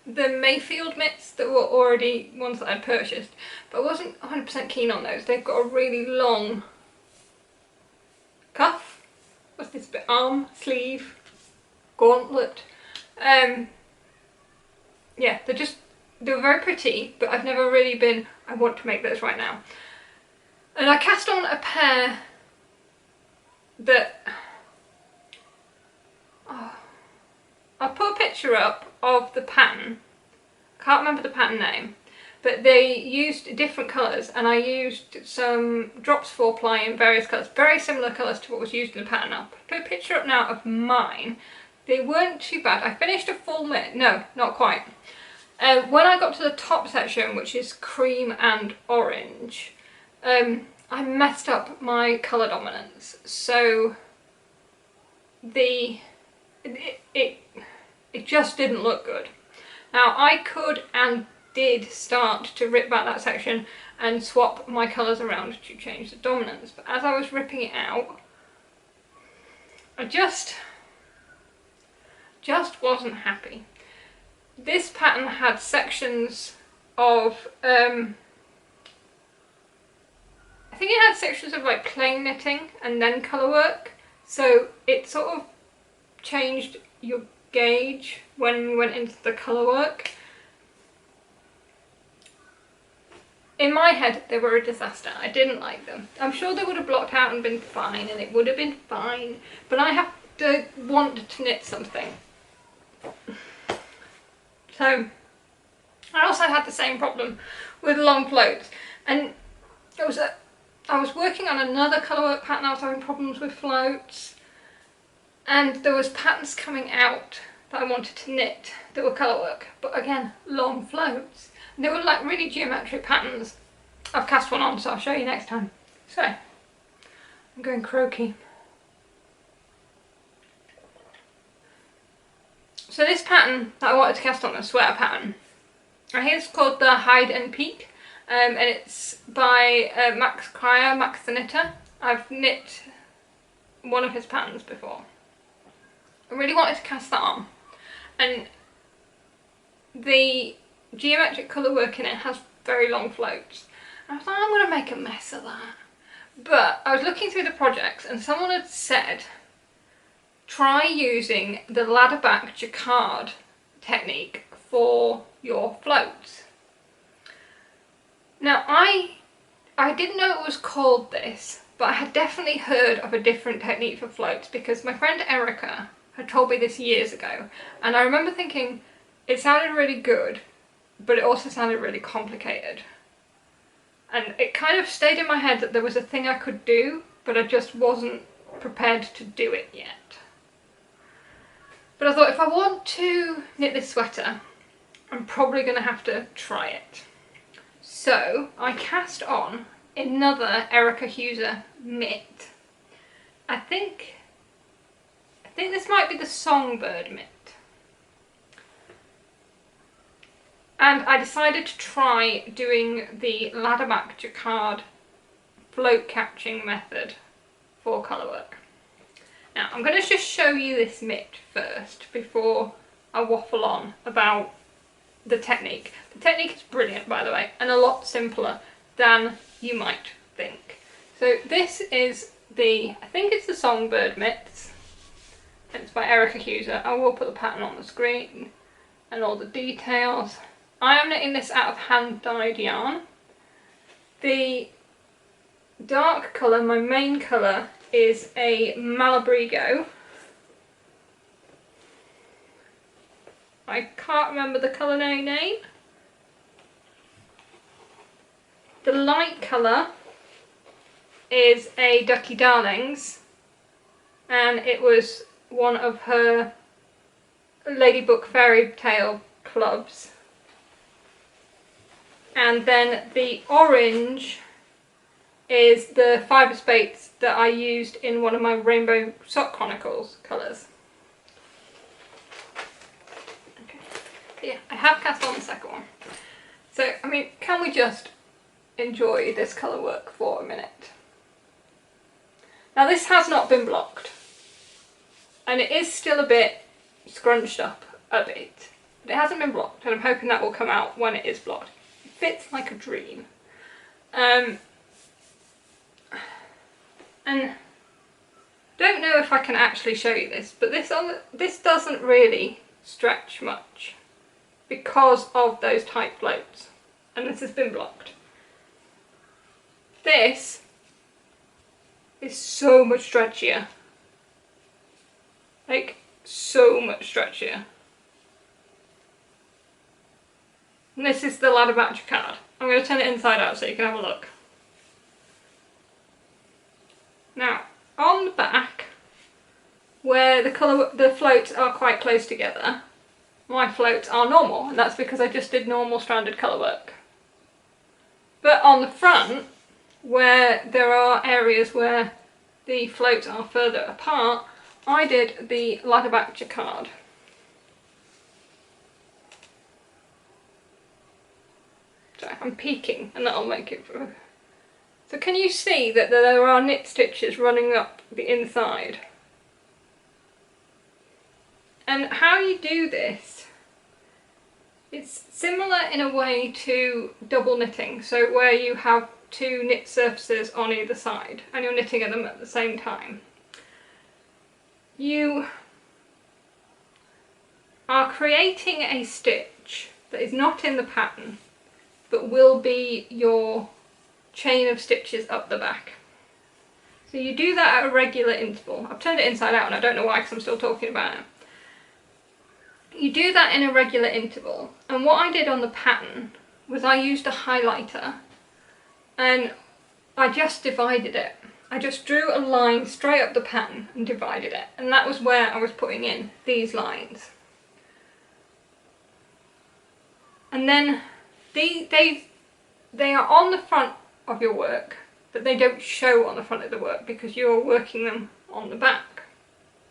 the Mayfield mitts that were already ones that I'd purchased, but I wasn't 100% keen on those. They've got a really long cuff. What's this bit? Arm, sleeve, gauntlet. Yeah, they were very pretty, but I've never really been, I want to make those right now. And I cast on a pair that, I'll put a picture up of the pattern. Can't remember the pattern name, but they used different colours, and I used some drops 4-ply in various colours, very similar colours to what was used in the pattern. I'll put a picture up now of mine. They weren't too bad. I finished a full mitt. No, not quite. When I got to the top section, which is cream and orange, I messed up my colour dominance, so it just didn't look good. Now I could and did start to rip back that section and swap my colours around to change the dominance, but as I was ripping it out, I just wasn't happy. This pattern had sections of, I think it had sections of like plain knitting and then colour work, so it sort of changed your gauge when you went into the colour work. in my head they were a disaster. I didn't like them. I'm sure they would have blocked out and been fine, and it would have been fine, but I have to want to knit something. So I also had the same problem with long floats, and I was working on another colourwork pattern. I was having problems with floats, and there was patterns coming out that I wanted to knit that were colourwork, but again, long floats. And they were like really geometric patterns. I've cast one on, so I'll show you next time. So, I'm going croquis. So this pattern that I wanted to cast on, the sweater pattern, I think it's called the Hide and Peak, and it's by Max the Knitter. I've knit one of his patterns before. I really wanted to cast that on, and the geometric colour work in it has very long floats. And I was like, I'm going to make a mess of that. But I was looking through the projects, and someone had said, try using the ladder back jacquard technique for your floats. Now I didn't know it was called this, but I had definitely heard of a different technique for floats because my friend Erica had told me this years ago, and I remember thinking it sounded really good, but it also sounded really complicated. And it kind of stayed in my head that there was a thing I could do, but I just wasn't prepared to do it yet. But I thought, if I want to knit this sweater, I'm probably going to have to try it. So I cast on another Erica Heusser mitt. I think this might be the Songbird mitt. And I decided to try doing the ladder back jacquard float catching method for colourwork. Now I'm going to just show you this mitt first before I waffle on about the technique. The technique is brilliant, by the way, and a lot simpler than you might think. So this is I think it's the Songbird mitts, and it's by Erica Heusser. I will put the pattern on the screen and all the details. I am knitting this out of hand dyed yarn. The dark colour, my main colour, is a Malabrigo. I can't remember the colour name. The light colour is a Ducky Darlings, and it was one of her Ladybug Fairy Tale clubs. And then the orange is the fibre spates that I used in one of my Rainbow Sock Chronicles colours. Okay, so yeah, I have cast on the second one. So, I mean, can we just enjoy this colour work for a minute? Now this has not been blocked, and it is still a bit scrunched up a bit, but it hasn't been blocked, and I'm hoping that will come out when it is blocked. Fits like a dream. And don't know if I can actually show you this, but this doesn't really stretch much because of those tight floats, and this has been blocked. This is so much stretchier, like so much stretchier. And this is the ladder back jacquard. I'm going to turn it inside out so you can have a look. Now, on the back, where the floats are quite close together, my floats are normal, and that's because I just did normal stranded colour work. But on the front, where there are areas where the floats are further apart, I did the ladder back jacquard. So I'm peeking, and that'll make it through. So can you see that there are knit stitches running up the inside? And how you do this, it's similar in a way to double knitting, so where you have two knit surfaces on either side and you're knitting at them at the same time. You are creating a stitch that is not in the pattern that will be your chain of stitches up the back. So you do that at a regular interval. I've turned it inside out and I don't know why because I'm still talking about it. You do that in a regular interval, and what I did on the pattern was I used a highlighter and I just divided it. I just drew a line straight up the pattern and divided it, and that was where I was putting in these lines. And then they are on the front of your work, but they don't show on the front of the work because you're working them on the back.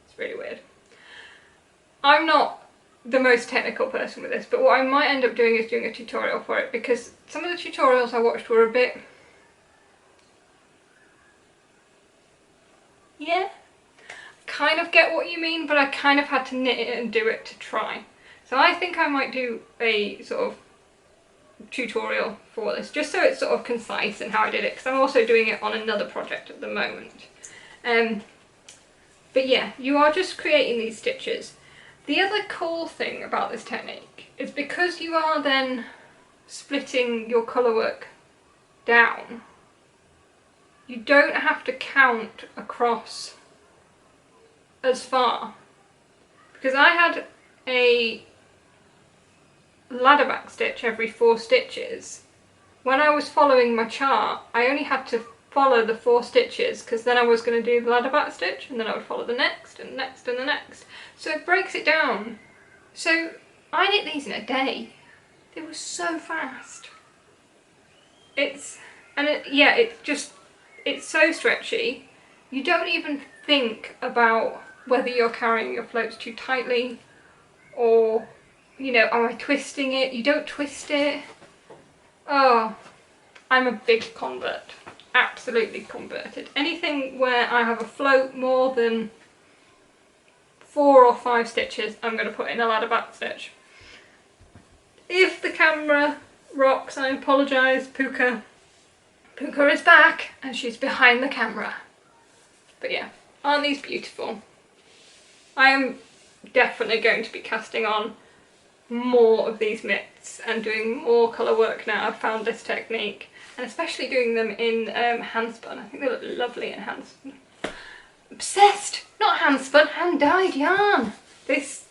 It's really weird. I'm not the most technical person with this, but what I might end up doing is doing a tutorial for it, because some of the tutorials I watched were a bit, yeah, kind of get what you mean, but I kind of had to knit it and do it to try. So I think I might do a sort of tutorial for this, just so it's sort of concise in how I did it, because I'm also doing it on another project at the moment. But yeah, you are just creating these stitches. The other cool thing about this technique is because you are then splitting your colour work down, you don't have to count across as far. Because I had a ladder back stitch every 4 stitches. When I was following my chart, I only had to follow the 4 stitches, because then I was going to do the ladder back stitch and then I would follow the next and the next and the next. So it breaks it down. So I knit these in a day. They were so fast. It's so stretchy. You don't even think about whether you're carrying your floats too tightly or, you know, am I twisting it? You don't twist it. Oh, I'm a big convert. Absolutely converted. Anything where I have a float more than 4 or 5 stitches, I'm going to put in a ladder back stitch. If the camera rocks, I apologise, Puka. Puka is back and she's behind the camera. But yeah, aren't these beautiful? I am definitely going to be casting on more of these mitts and doing more colour work now I've found this technique, and especially doing them in hand spun. I think they look lovely in hand spun. Obsessed! Not hand spun, hand dyed yarn! This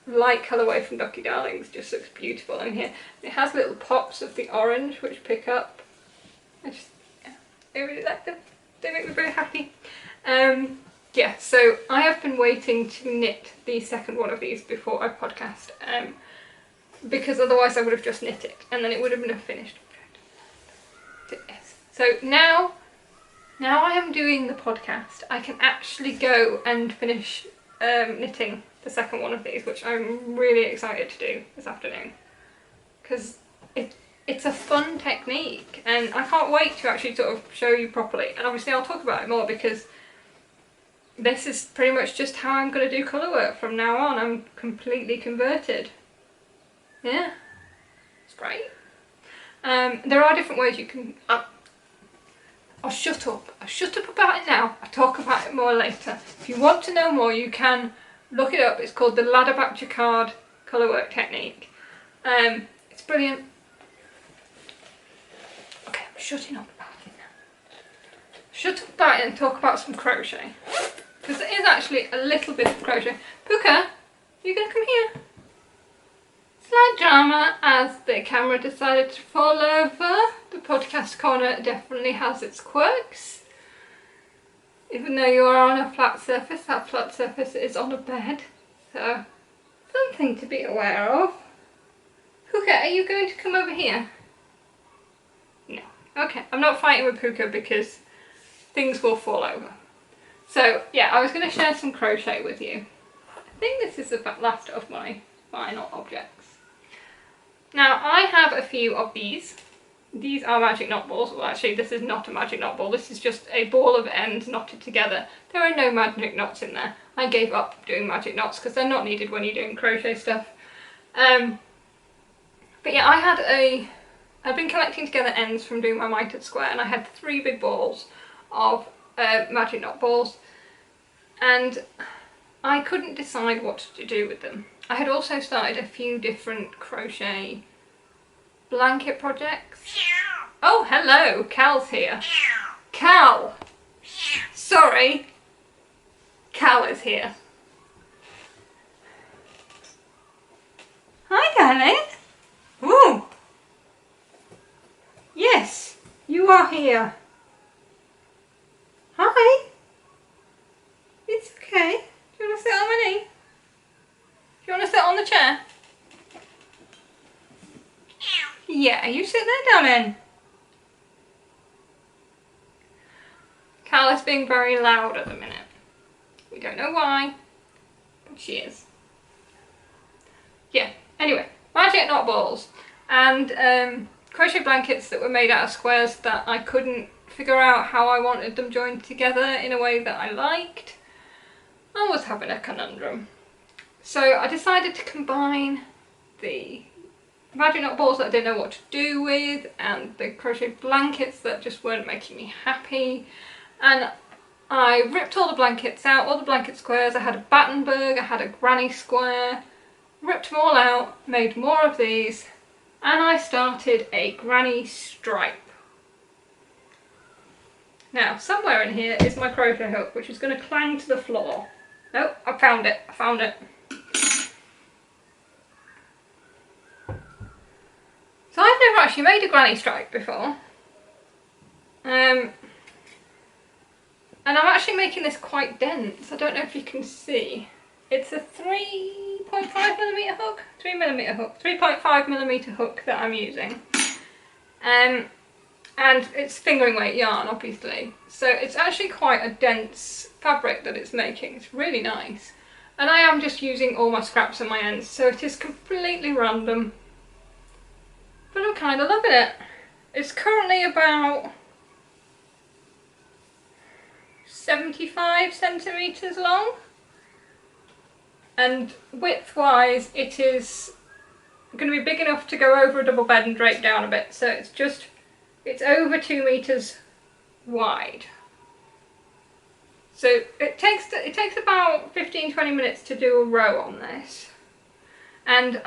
light colourway from Ducky Darlings just looks beautiful in here. It has little pops of the orange which pick up. I really like them. They make me very happy. Yeah, so I have been waiting to knit the second one of these before I podcast, because otherwise I would have just knit it and then it would have been a finished project. Yes. So now I am doing the podcast, I can actually go and finish knitting the second one of these, which I'm really excited to do this afternoon, because it's a fun technique and I can't wait to actually sort of show you properly. And obviously I'll talk about it more because this is pretty much just how I'm going to do colour work from now on. I'm completely converted. Yeah, it's great. There are different ways you can... I'll shut up. I'll shut up about it now. I'll talk about it more later. If you want to know more, you can look it up. It's called the ladder back jacquard colour work technique. It's brilliant. Okay, I'm shutting up about it now. Shut up about it and talk about some crochet. Because it is actually a little bit of crochet. Puka, you gonna come here? Slight drama as the camera decided to fall over. The podcast corner definitely has its quirks. Even though you are on a flat surface, that flat surface is on a bed. So, something to be aware of. Puka, are you going to come over here? No. Okay, I'm not fighting with Puka because things will fall over. So yeah, I was going to share some crochet with you. I think this is the last of my final objects. Now I have a few of these. These are magic knot balls. Well, actually this is not a magic knot ball. This is just a ball of ends knotted together. There are no magic knots in there. I gave up doing magic knots because they're not needed when you're doing crochet stuff. But yeah, I've been collecting together ends from doing my mitered square, and I had 3 big balls of magic knot balls, and I couldn't decide what to do with them. I had also started a few different crochet blanket projects. Oh, hello, Cal's here. Cal! Sorry, Cal is here. Hi, darling. Ooh. Yes, you are here. Hi. It's okay. Do you want to sit on my knee? Do you want to sit on the chair? Yeah, you sit there, darling. Cal is being very loud at the minute. We don't know why, but she is. Yeah, anyway, magic knot balls and crochet blankets that were made out of squares that I couldn't figure out how I wanted them joined together in a way that I liked. I was having a conundrum. So I decided to combine the magic knot balls that I didn't know what to do with and the crochet blankets that just weren't making me happy. And I ripped all the blankets out, all the blanket squares. I had a Battenberg, I had a granny square, ripped them all out, made more of these, and I started a granny stripe. Now, somewhere in here is my crochet hook, which is going to clang to the floor. Oh, I found it, I found it. So I've never actually made a granny stripe before. And I'm actually making this quite dense. I don't know if you can see. It's a 3.5mm hook, 3mm hook, 3.5mm hook that I'm using. And it's fingering weight yarn, obviously. So it's actually quite a dense fabric that it's making. It's really nice. And I am just using all my scraps on my ends, so it is completely random. But I'm kind of loving it. It's currently about 75 centimetres long. And width-wise, it is going to be big enough to go over a double bed and drape down a bit. So it's over 2 meters wide. So it takes about 15-20 minutes to do a row on this. And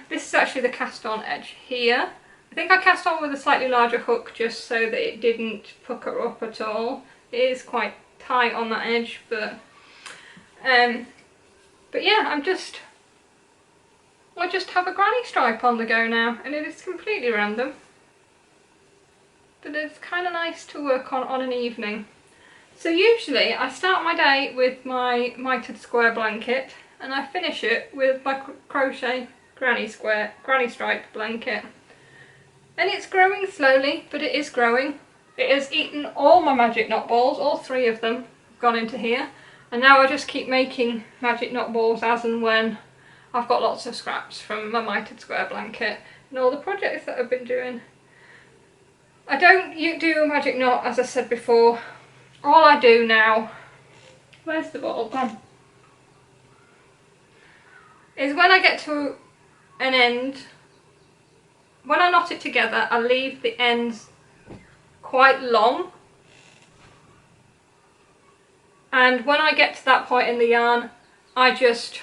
this is actually the cast on edge here. I think I cast on with a slightly larger hook just so that it didn't pucker up at all. It is quite tight on that edge, but yeah, I just have a granny stripe on the go now, and it is completely random. But it's kind of nice to work on an evening. So usually I start my day with my mitered square blanket and I finish it with my crochet granny stripe blanket. And it's growing slowly, but it is growing. It has eaten all my magic knot balls, all 3 of them have gone into here. And now I just keep making magic knot balls as and when I've got lots of scraps from my mitered square blanket and all the projects that I've been doing. I don't do a magic knot, as I said before. All I do now, where's the ball gone? Is when I get to an end, when I knot it together, I leave the ends quite long. And when I get to that point in the yarn, I just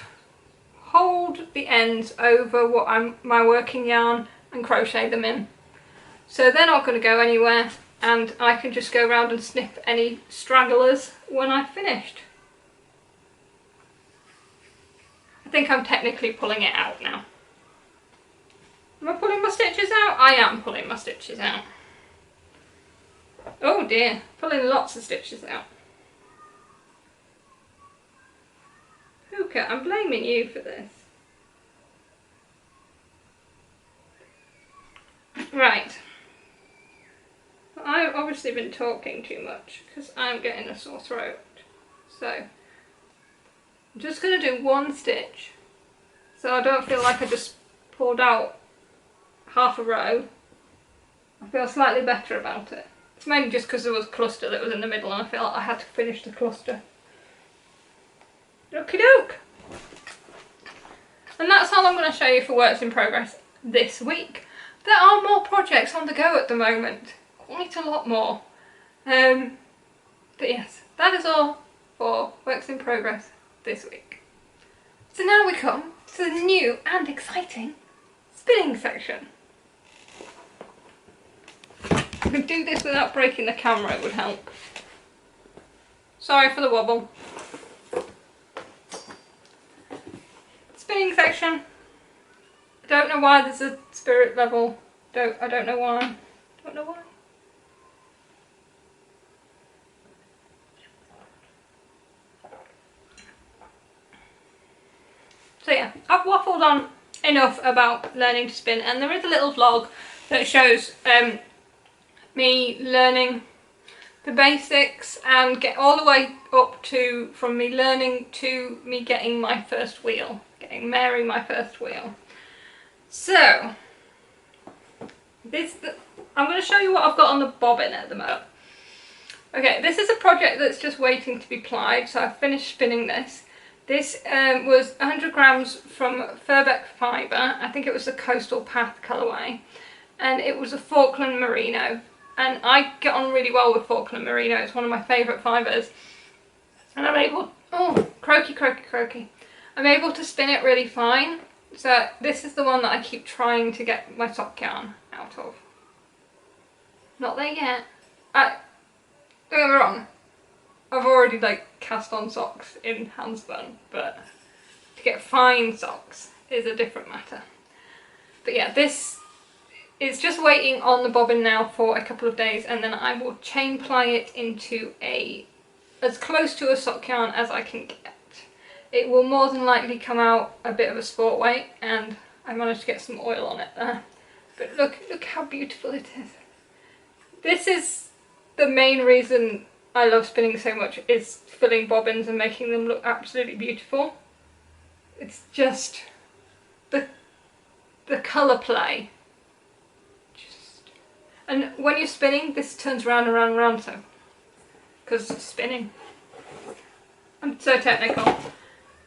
hold the ends over my working yarn and crochet them in. So they're not going to go anywhere, and I can just go around and snip any stragglers when I've finished. I think I'm technically pulling it out now. Am I pulling my stitches out? I am pulling my stitches out. Oh dear, pulling lots of stitches out. Puka, I'm blaming you for this. Right. I've obviously been talking too much because I'm getting a sore throat. So I'm just going to do 1 stitch so I don't feel like I just pulled out half a row. I feel slightly better about it. It's mainly just because there was a cluster that was in the middle and I felt like I had to finish the cluster. Okie doke! And that's all I'm going to show you for works in progress this week. There are more projects on the go at the moment. Quite a lot more. But yes, that is all for works in progress this week. So now we come to the new and exciting spinning section. I could do this without breaking the camera, it would help. Sorry for the wobble. Spinning section. I don't know why there's a spirit level. I don't know why. Don't know why. So yeah, I've waffled on enough about learning to spin, and there is a little vlog that shows me learning the basics and get all the way up to from me learning to me getting my first wheel, getting Mary my first wheel. So I'm going to show you what I've got on the bobbin at the moment. Okay, this is a project that's just waiting to be plied, so I've finished spinning this. This was 100 grams from Furbeck fibre. I think it was the Coastal Path colourway, and it was a Falkland Merino. And I get on really well with Falkland Merino. It's one of my favourite fibres. And I'm able, oh, croaky, croaky, croaky. I'm able to spin it really fine. So this is the one that I keep trying to get my sock yarn out of. Not there yet. Don't get me wrong. I've already like cast on socks in hand spun, but to get fine socks is a different matter. But yeah, this is just waiting on the bobbin now for a couple of days, and then I will chain ply it into as close to a sock yarn as I can get. It will more than likely come out a bit of a sport weight, and I managed to get some oil on it there. But look how beautiful it is. This is the main reason I love spinning so much, is filling bobbins and making them look absolutely beautiful. It's just the colour play. And when you're spinning, this turns round and round and round, so because it's spinning. I'm so technical.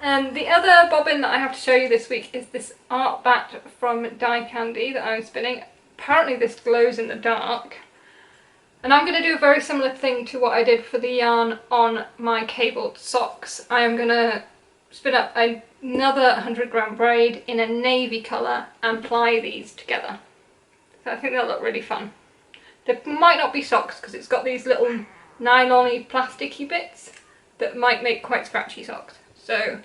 And the other bobbin that I have to show you this week is this art bat from Die Candy that I'm spinning. Apparently this glows in the dark. And I'm going to do a very similar thing to what I did for the yarn on my cabled socks. I am going to spin up another 100 gram braid in a navy colour and ply these together. So I think they'll look really fun. They might not be socks because it's got these little nylon-y plasticky bits that might make quite scratchy socks. So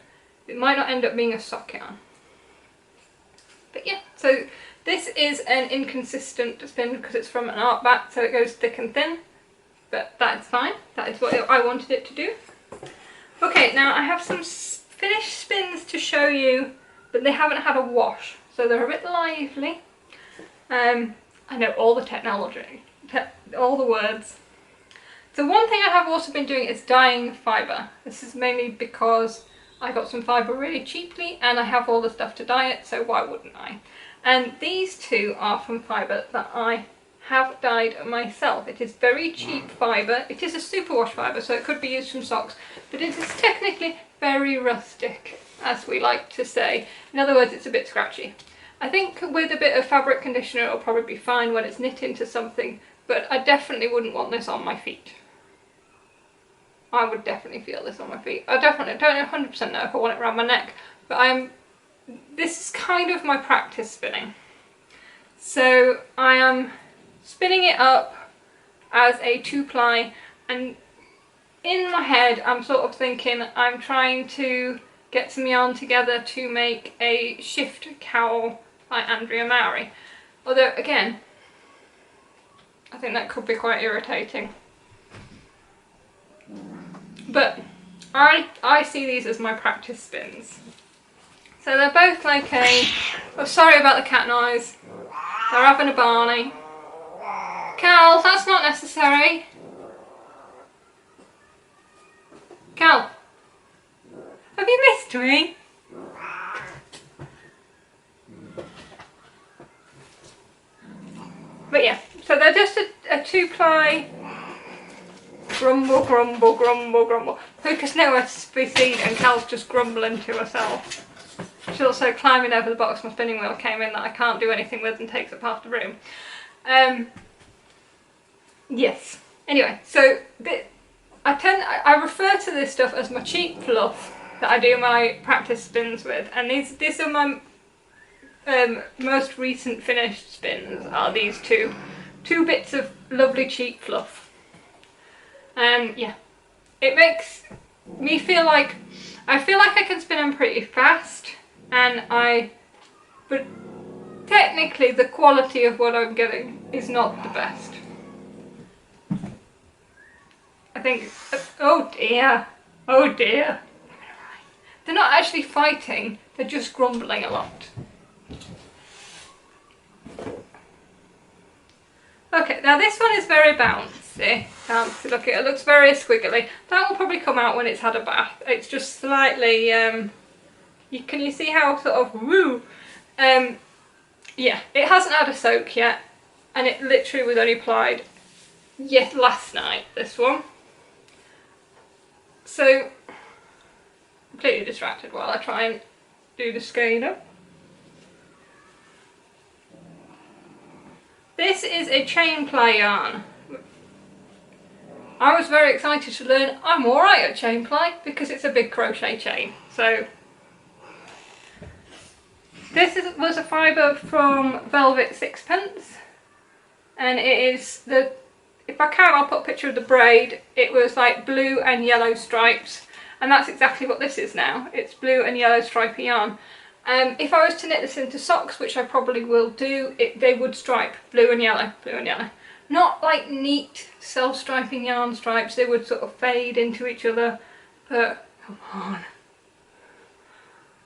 it might not end up being a sock yarn. But yeah, so this is an inconsistent spin because it's from an art bat, so it goes thick and thin. But that's fine. That is what I wanted it to do. Okay, now I have some finished spins to show you, but they haven't had a wash, so they're a bit lively. I know all the technology, all the words. So one thing I have also been doing is dyeing fibre. This is mainly because I got some fibre really cheaply and I have all the stuff to dye it, so why wouldn't I? And these two are from fibre that I have dyed myself. It is very cheap fibre. It is a superwash fibre, so it could be used from socks, but it is technically very rustic, as we like to say. In other words, it's a bit scratchy. I think with a bit of fabric conditioner it'll probably be fine when it's knit into something, but I definitely wouldn't want this on my feet. I would definitely feel this on my feet. I definitely don't 100% know if I want it around my neck, but this is kind of my practice spinning. So I am spinning it up as a 2-ply, and in my head I'm sort of thinking I'm trying to get some yarn together to make a shift cowl by Andrea Mowry. Although again, I think that could be quite irritating. But I see these as my practice spins. So they're both like oh, sorry about the cat noise. They're having a Barney. Cal, that's not necessary. Cal, have you missed me? But yeah, so they're just a 2-ply. Grumble, grumble, grumble, grumble. Puka's nowhere to be seen and Cal's just grumbling to herself. She's also climbing over the box my spinning wheel came in that I can't do anything with and takes up half the room. Yes. Anyway, so I refer to this stuff as my cheap fluff that I do my practice spins with, and these are my most recent finished spins, are these two 2 bits of lovely cheap fluff. Yeah, it makes me feel like I can spin them pretty fast, but technically the quality of what I'm getting is not the best. I think, oh dear, oh dear. They're not actually fighting, they're just grumbling a lot. Okay, now this one is very bouncy. Look, it looks very squiggly. That will probably come out when it's had a bath. It's just slightly, can you see how sort of, woo? Yeah, it hasn't had a soak yet, and it literally was only applied last night, this one. So, completely distracted while I try and do the skeiner. This is a chain ply yarn. I was very excited to learn I'm alright at chain ply because it's a big crochet chain. So this was a fibre from Velvet Sixpence, and it is if I can I'll put a picture of the braid. It was like blue and yellow stripes, and that's exactly what this is now. It's blue and yellow stripy yarn. If I was to knit this into socks, which I probably will do, they would stripe blue and yellow, blue and yellow. Not like neat self-striping yarn stripes, they would sort of fade into each other, but come on.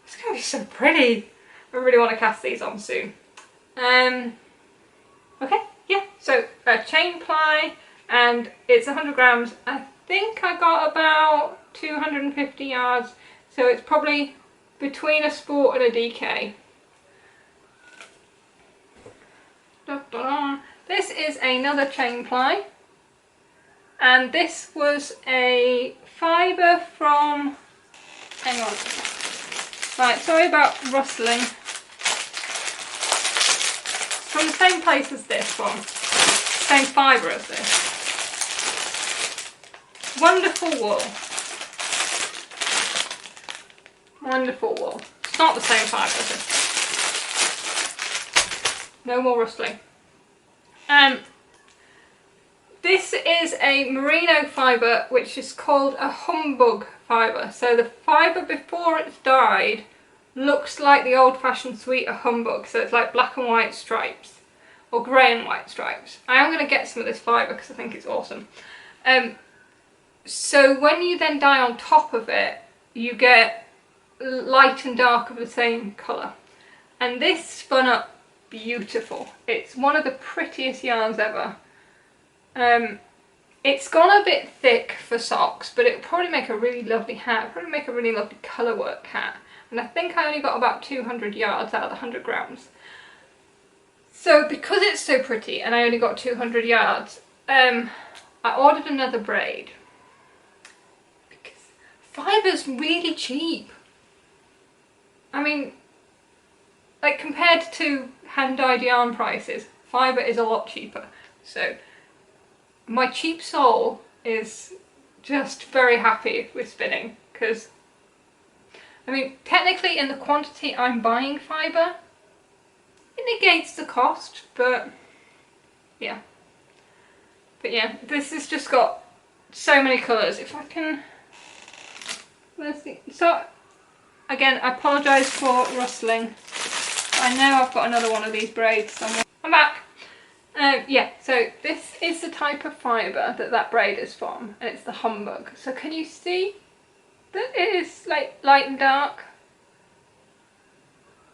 It's going to be so pretty. I really want to cast these on soon. Okay, yeah, so a chain ply, and it's 100 grams. I think I got about 250 yards, so it's probably between a sport and a DK. This is another chain ply, and this was a fibre from, hang on, right, sorry about rustling, from the same place as this one, same fibre as this. Wonderful wool. Wonderful wool. It's not the same fibre as this. No more rustling. This is a merino fibre which is called a humbug fibre. So the fibre before it's dyed looks like the old-fashioned sweet of humbug. So it's like black and white stripes, or grey and white stripes. I am going to get some of this fibre because I think it's awesome. So when you then dye on top of it, you get light and dark of the same colour, and this spun up beautiful. It's one of the prettiest yarns ever. It's gone a bit thick for socks, but it'll probably make a really lovely hat, probably make a really lovely colour work hat, and I think I only got about 200 yards out of the 100 grams. So because it's so pretty and I only got 200 yards, I ordered another braid because fibre's really cheap. I mean, like compared to hand-dyed yarn prices, fibre is a lot cheaper. So my cheap soul is just very happy with spinning because, I mean, technically in the quantity I'm buying fibre, it negates the cost, but yeah. But yeah, this has just got so many colours. If I can, let's see. So again, I apologise for rustling. I know I've got another one of these braids somewhere. I'm back. Yeah, so this is the type of fibre that braid is from, and it's the humbug. So can you see that it is like light and dark?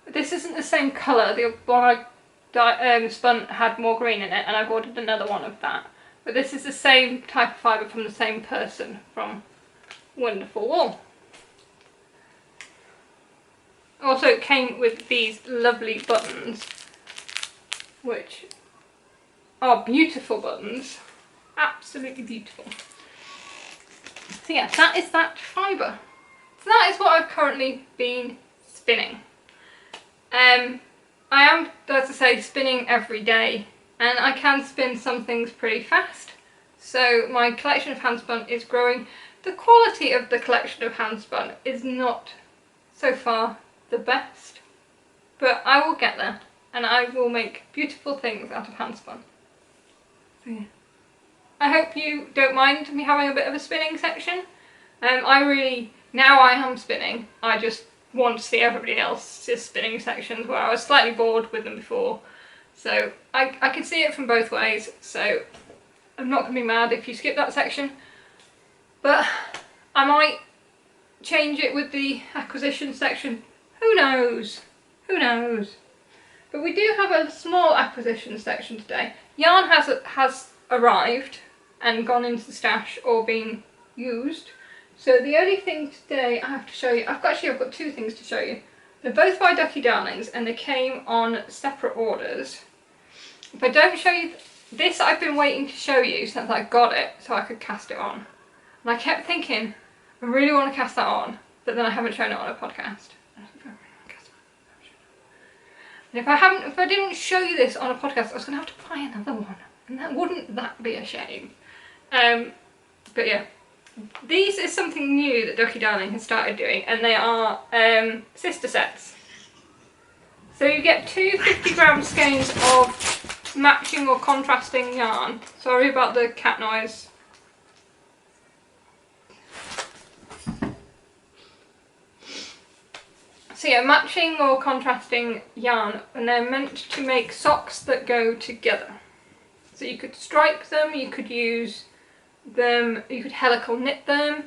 This isn't the same colour. The one I spun had more green in it, and I've ordered another one of that. But this is the same type of fibre from the same person from Wonderful Wool. Also it came with these lovely buttons, which are beautiful buttons, absolutely beautiful. So yeah, that is that fibre. So that is what I've currently been spinning. I am, as I say, spinning every day, and I can spin some things pretty fast. So my collection of handspun is growing. The quality of the collection of handspun is not so far the best, but I will get there and I will make beautiful things out of handspun. I hope you don't mind me having a bit of a spinning section. Now I am spinning, I just want to see everybody else's spinning sections where I was slightly bored with them before. So I can see it from both ways, so I'm not going to be mad if you skip that section. But I might change it with the acquisition section. Who knows? Who knows? But we do have a small acquisition section today. Yarn has arrived and gone into the stash or been used. So the only thing today I have to show you, I've got two things to show you. They're both by Ducky Darlings and they came on separate orders. If I don't show you this, I've been waiting to show you since I got it so I could cast it on. And I kept thinking, I really want to cast that on, but then I haven't shown it on a podcast. And if I didn't show you this on a podcast, I was going to have to buy another one. And wouldn't that be a shame? But yeah. These is something new that Ducky Darling has started doing, and they are sister sets. So you get two 50-gram skeins of matching or contrasting yarn. Sorry about the cat noise. So yeah, matching or contrasting yarn, and they're meant to make socks that go together. So you could stripe them, you could use them, you could helical knit them,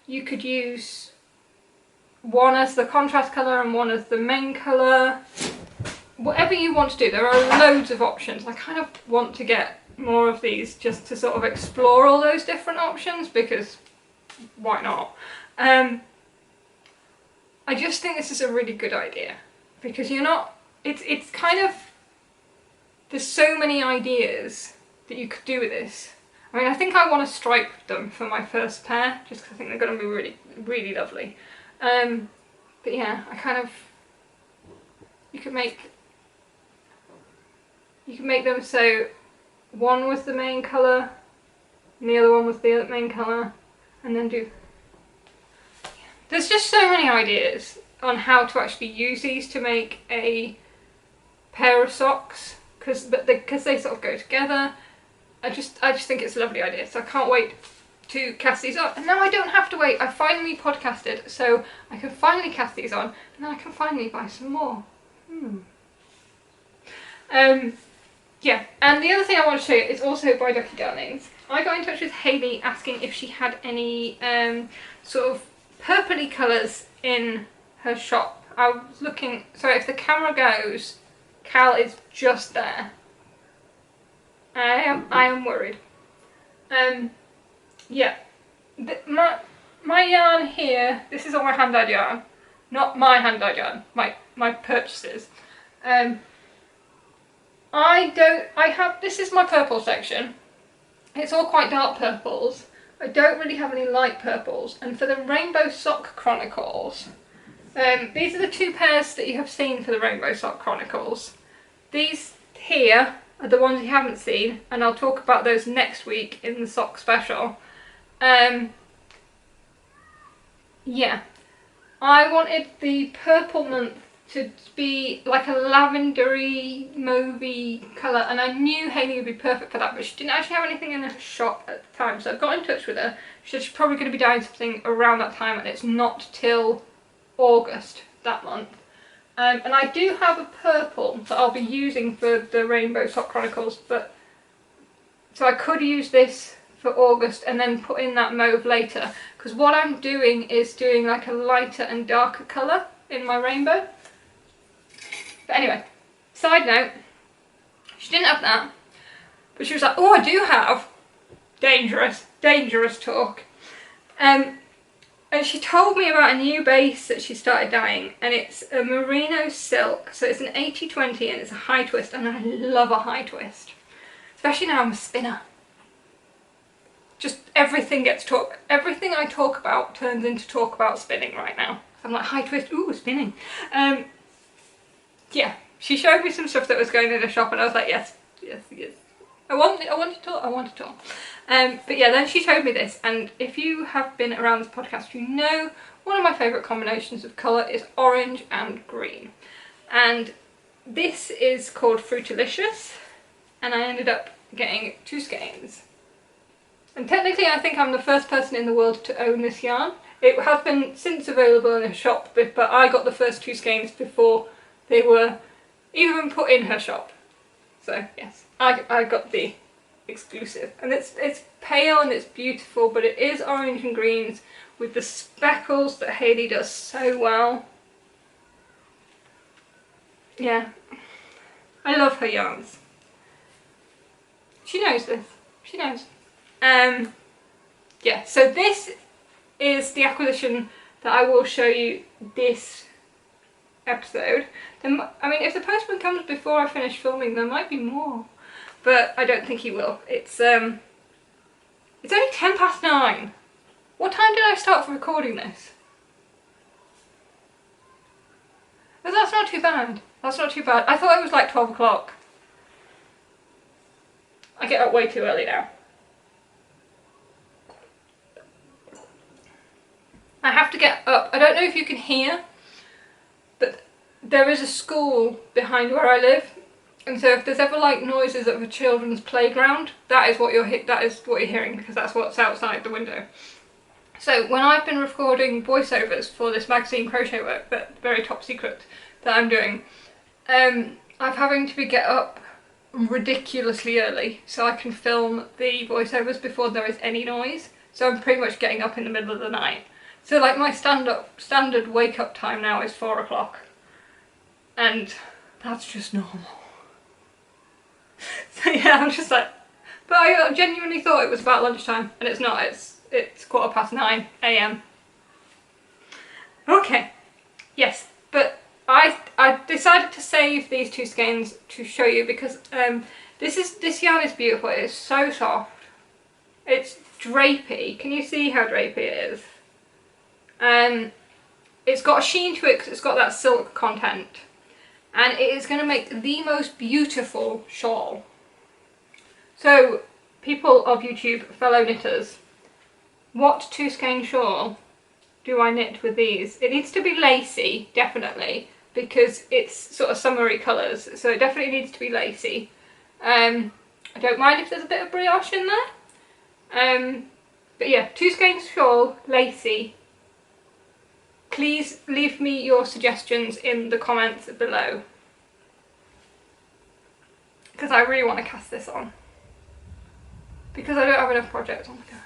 you could use one as the contrast colour and one as the main colour. Whatever you want to do, there are loads of options. I kind of want to get more of these just to sort of explore all those different options, because why not? I just think this is a really good idea, because it's kind of, there's so many ideas that you could do with this. I mean, I think I want to stripe them for my first pair, just because I think they're going to be really, really lovely. But yeah, you could make them so one was the main colour and the other one was the main colour, and then do. There's just so many ideas on how to actually use these to make a pair of socks, because they sort of go together. I just think it's a lovely idea, so I can't wait to cast these on. And now I don't have to wait. I finally podcasted, so I can finally cast these on, and then I can finally buy some more. Yeah, and the other thing I want to show you is also by Ducky Darlings. I got in touch with Hayley asking if she had any sort of purpley colours in her shop. I was looking, so if the camera goes, Cal is just there. I am worried. Yeah, my yarn here, this is all my hand-dyed yarn, not my hand-dyed yarn, my purchases. This is my purple section. It's all quite dark purples. I don't really have any light purples, and for the Rainbow Sock Chronicles, these are the two pairs that you have seen for the Rainbow Sock Chronicles. These here are the ones you haven't seen, and I'll talk about those next week in the sock special. Yeah, I wanted the purple month to be like a lavendery, mauvey colour, and I knew Hayley would be perfect for that, but she didn't actually have anything in her shop at the time, so I got in touch with her. She said she's probably going to be doing something around that time, and it's not till August that month. And I do have a purple that I'll be using for the Rainbow Sock Chronicles, but so I could use this for August and then put in that mauve later, because what I'm doing is doing like a lighter and darker colour in my rainbow. But anyway, side note, she didn't have that, but she was like, oh, I do have. Dangerous talk. And she told me about a new base that she started dyeing, and it's a merino silk, so it's an 80-20 and it's a high twist, and I love a high twist. Especially now I'm a spinner. Just everything I talk about turns into talk about spinning right now. I'm like, high twist, ooh, spinning. Yeah, she showed me some stuff that was going in the shop, and I was like, yes. I want it all. But yeah, then she showed me this, and if you have been around this podcast, you know one of my favourite combinations of colour is orange and green. And this is called Fruitalicious, and I ended up getting 2 skeins. And technically I think I'm the first person in the world to own this yarn. It has been since available in a shop, but I got the first 2 skeins before they were even put in her shop. So yes, I got the exclusive. And it's pale and it's beautiful, but it is orange and greens with the speckles that Hayley does so well. Yeah, I love her yarns. She knows this. She knows. Yeah, so this is the acquisition that I will show you this episode. Then, I mean, if the postman comes before I finish filming, there might be more, but I don't think he will. It's only 9:10. What time did I start recording this? Oh, that's not too bad. That's not too bad. I thought it was like 12 o'clock. I get up way too early now. I have to get up. I don't know if you can hear, but there is a school behind where I live, and so if there's ever like noises of a children's playground, that is what you're hearing, because that's what's outside the window. So when I've been recording voiceovers for this magazine crochet work, that very top secret that I'm doing, I'm having to get up ridiculously early so I can film the voiceovers before there is any noise. So I'm pretty much getting up in the middle of the night. So like my standard wake up time now is 4 o'clock, and that's just normal. So yeah, I'm just like, but I genuinely thought it was about lunchtime, and it's not. It's 9:15 AM. Okay, yes, but I decided to save these 2 skeins to show you because this yarn is beautiful. It is so soft. It's drapey. Can you see how drapey it is? It's got a sheen to it because it's got that silk content, and it is going to make the most beautiful shawl. So people of YouTube, fellow knitters, what 2 skein shawl do I knit with these? It needs to be lacy, definitely, because it's sort of summery colours, so it definitely needs to be lacy. I don't mind if there's a bit of brioche in there. But yeah, 2 skein shawl, lacy. Please leave me your suggestions in the comments below, because I really want to cast this on, because I don't have enough projects on the go.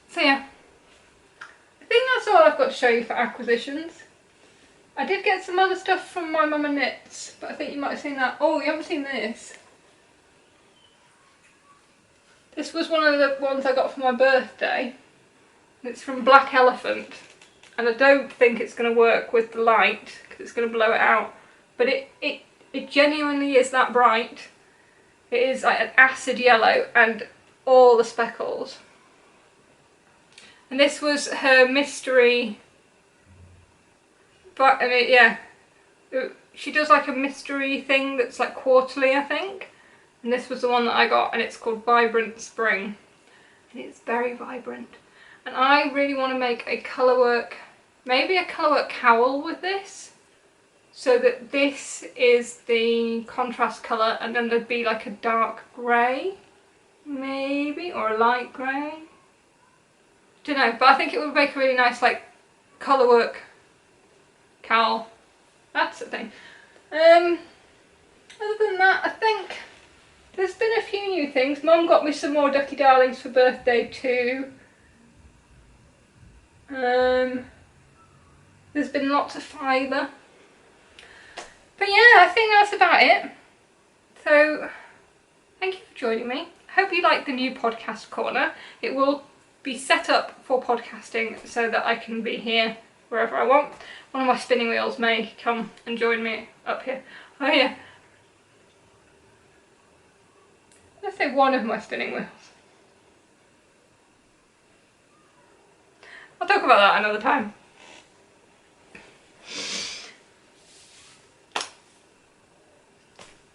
So yeah, I think that's all I've got to show you for acquisitions. I did get some other stuff from my Mama Knits, but I think you might have seen that. Oh, you haven't seen this. This was one of the ones I got for my birthday. It's from Black Elephant, and I don't think it's going to work with the light because it's going to blow it out, but it genuinely is that bright. It is like an acid yellow and all the speckles. And this was her mystery, but I mean, yeah, she does like a mystery thing that's like quarterly, I think, and this was the one that I got, and it's called Vibrant Spring, and it's very vibrant. And I really want to make a colourwork, maybe a colourwork cowl with this, so that this is the contrast colour, and then there'd be like a dark grey, maybe, or a light grey. Don't know, but I think it would make a really nice like colourwork cowl. That's the thing. Other than that, I think there's been a few new things. Mum got me some more Ducky Darlings for birthday too. There's been lots of fibre. But yeah, I think that's about it. So, thank you for joining me. I hope you like the new podcast corner. It will be set up for podcasting so that I can be here wherever I want. One of my spinning wheels may come and join me up here. Oh yeah. Let's say one of my spinning wheels. I'll talk about that another time.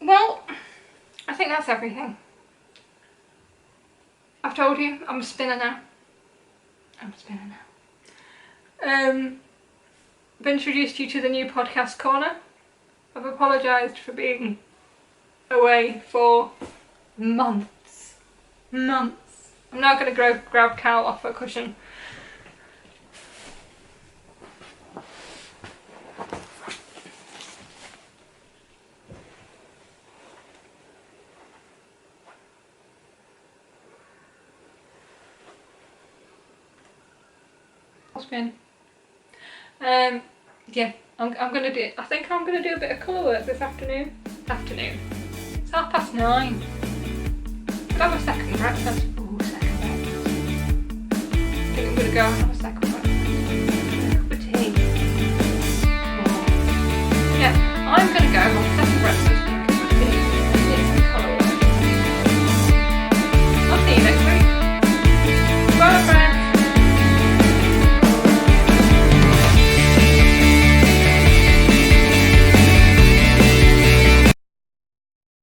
Well, I think that's everything. I've told you, I'm a spinner now. I'm a spinner now. I've introduced you to the new podcast corner. I've apologised for being away for months. Months. I'm now going to grab Cal off her cushion. Spin. Yeah, I'm gonna do. I think I'm gonna do a bit of colour work this afternoon. It's 9:30. Could have a second breakfast. Ooh, second breakfast. I think I'm gonna go and have a second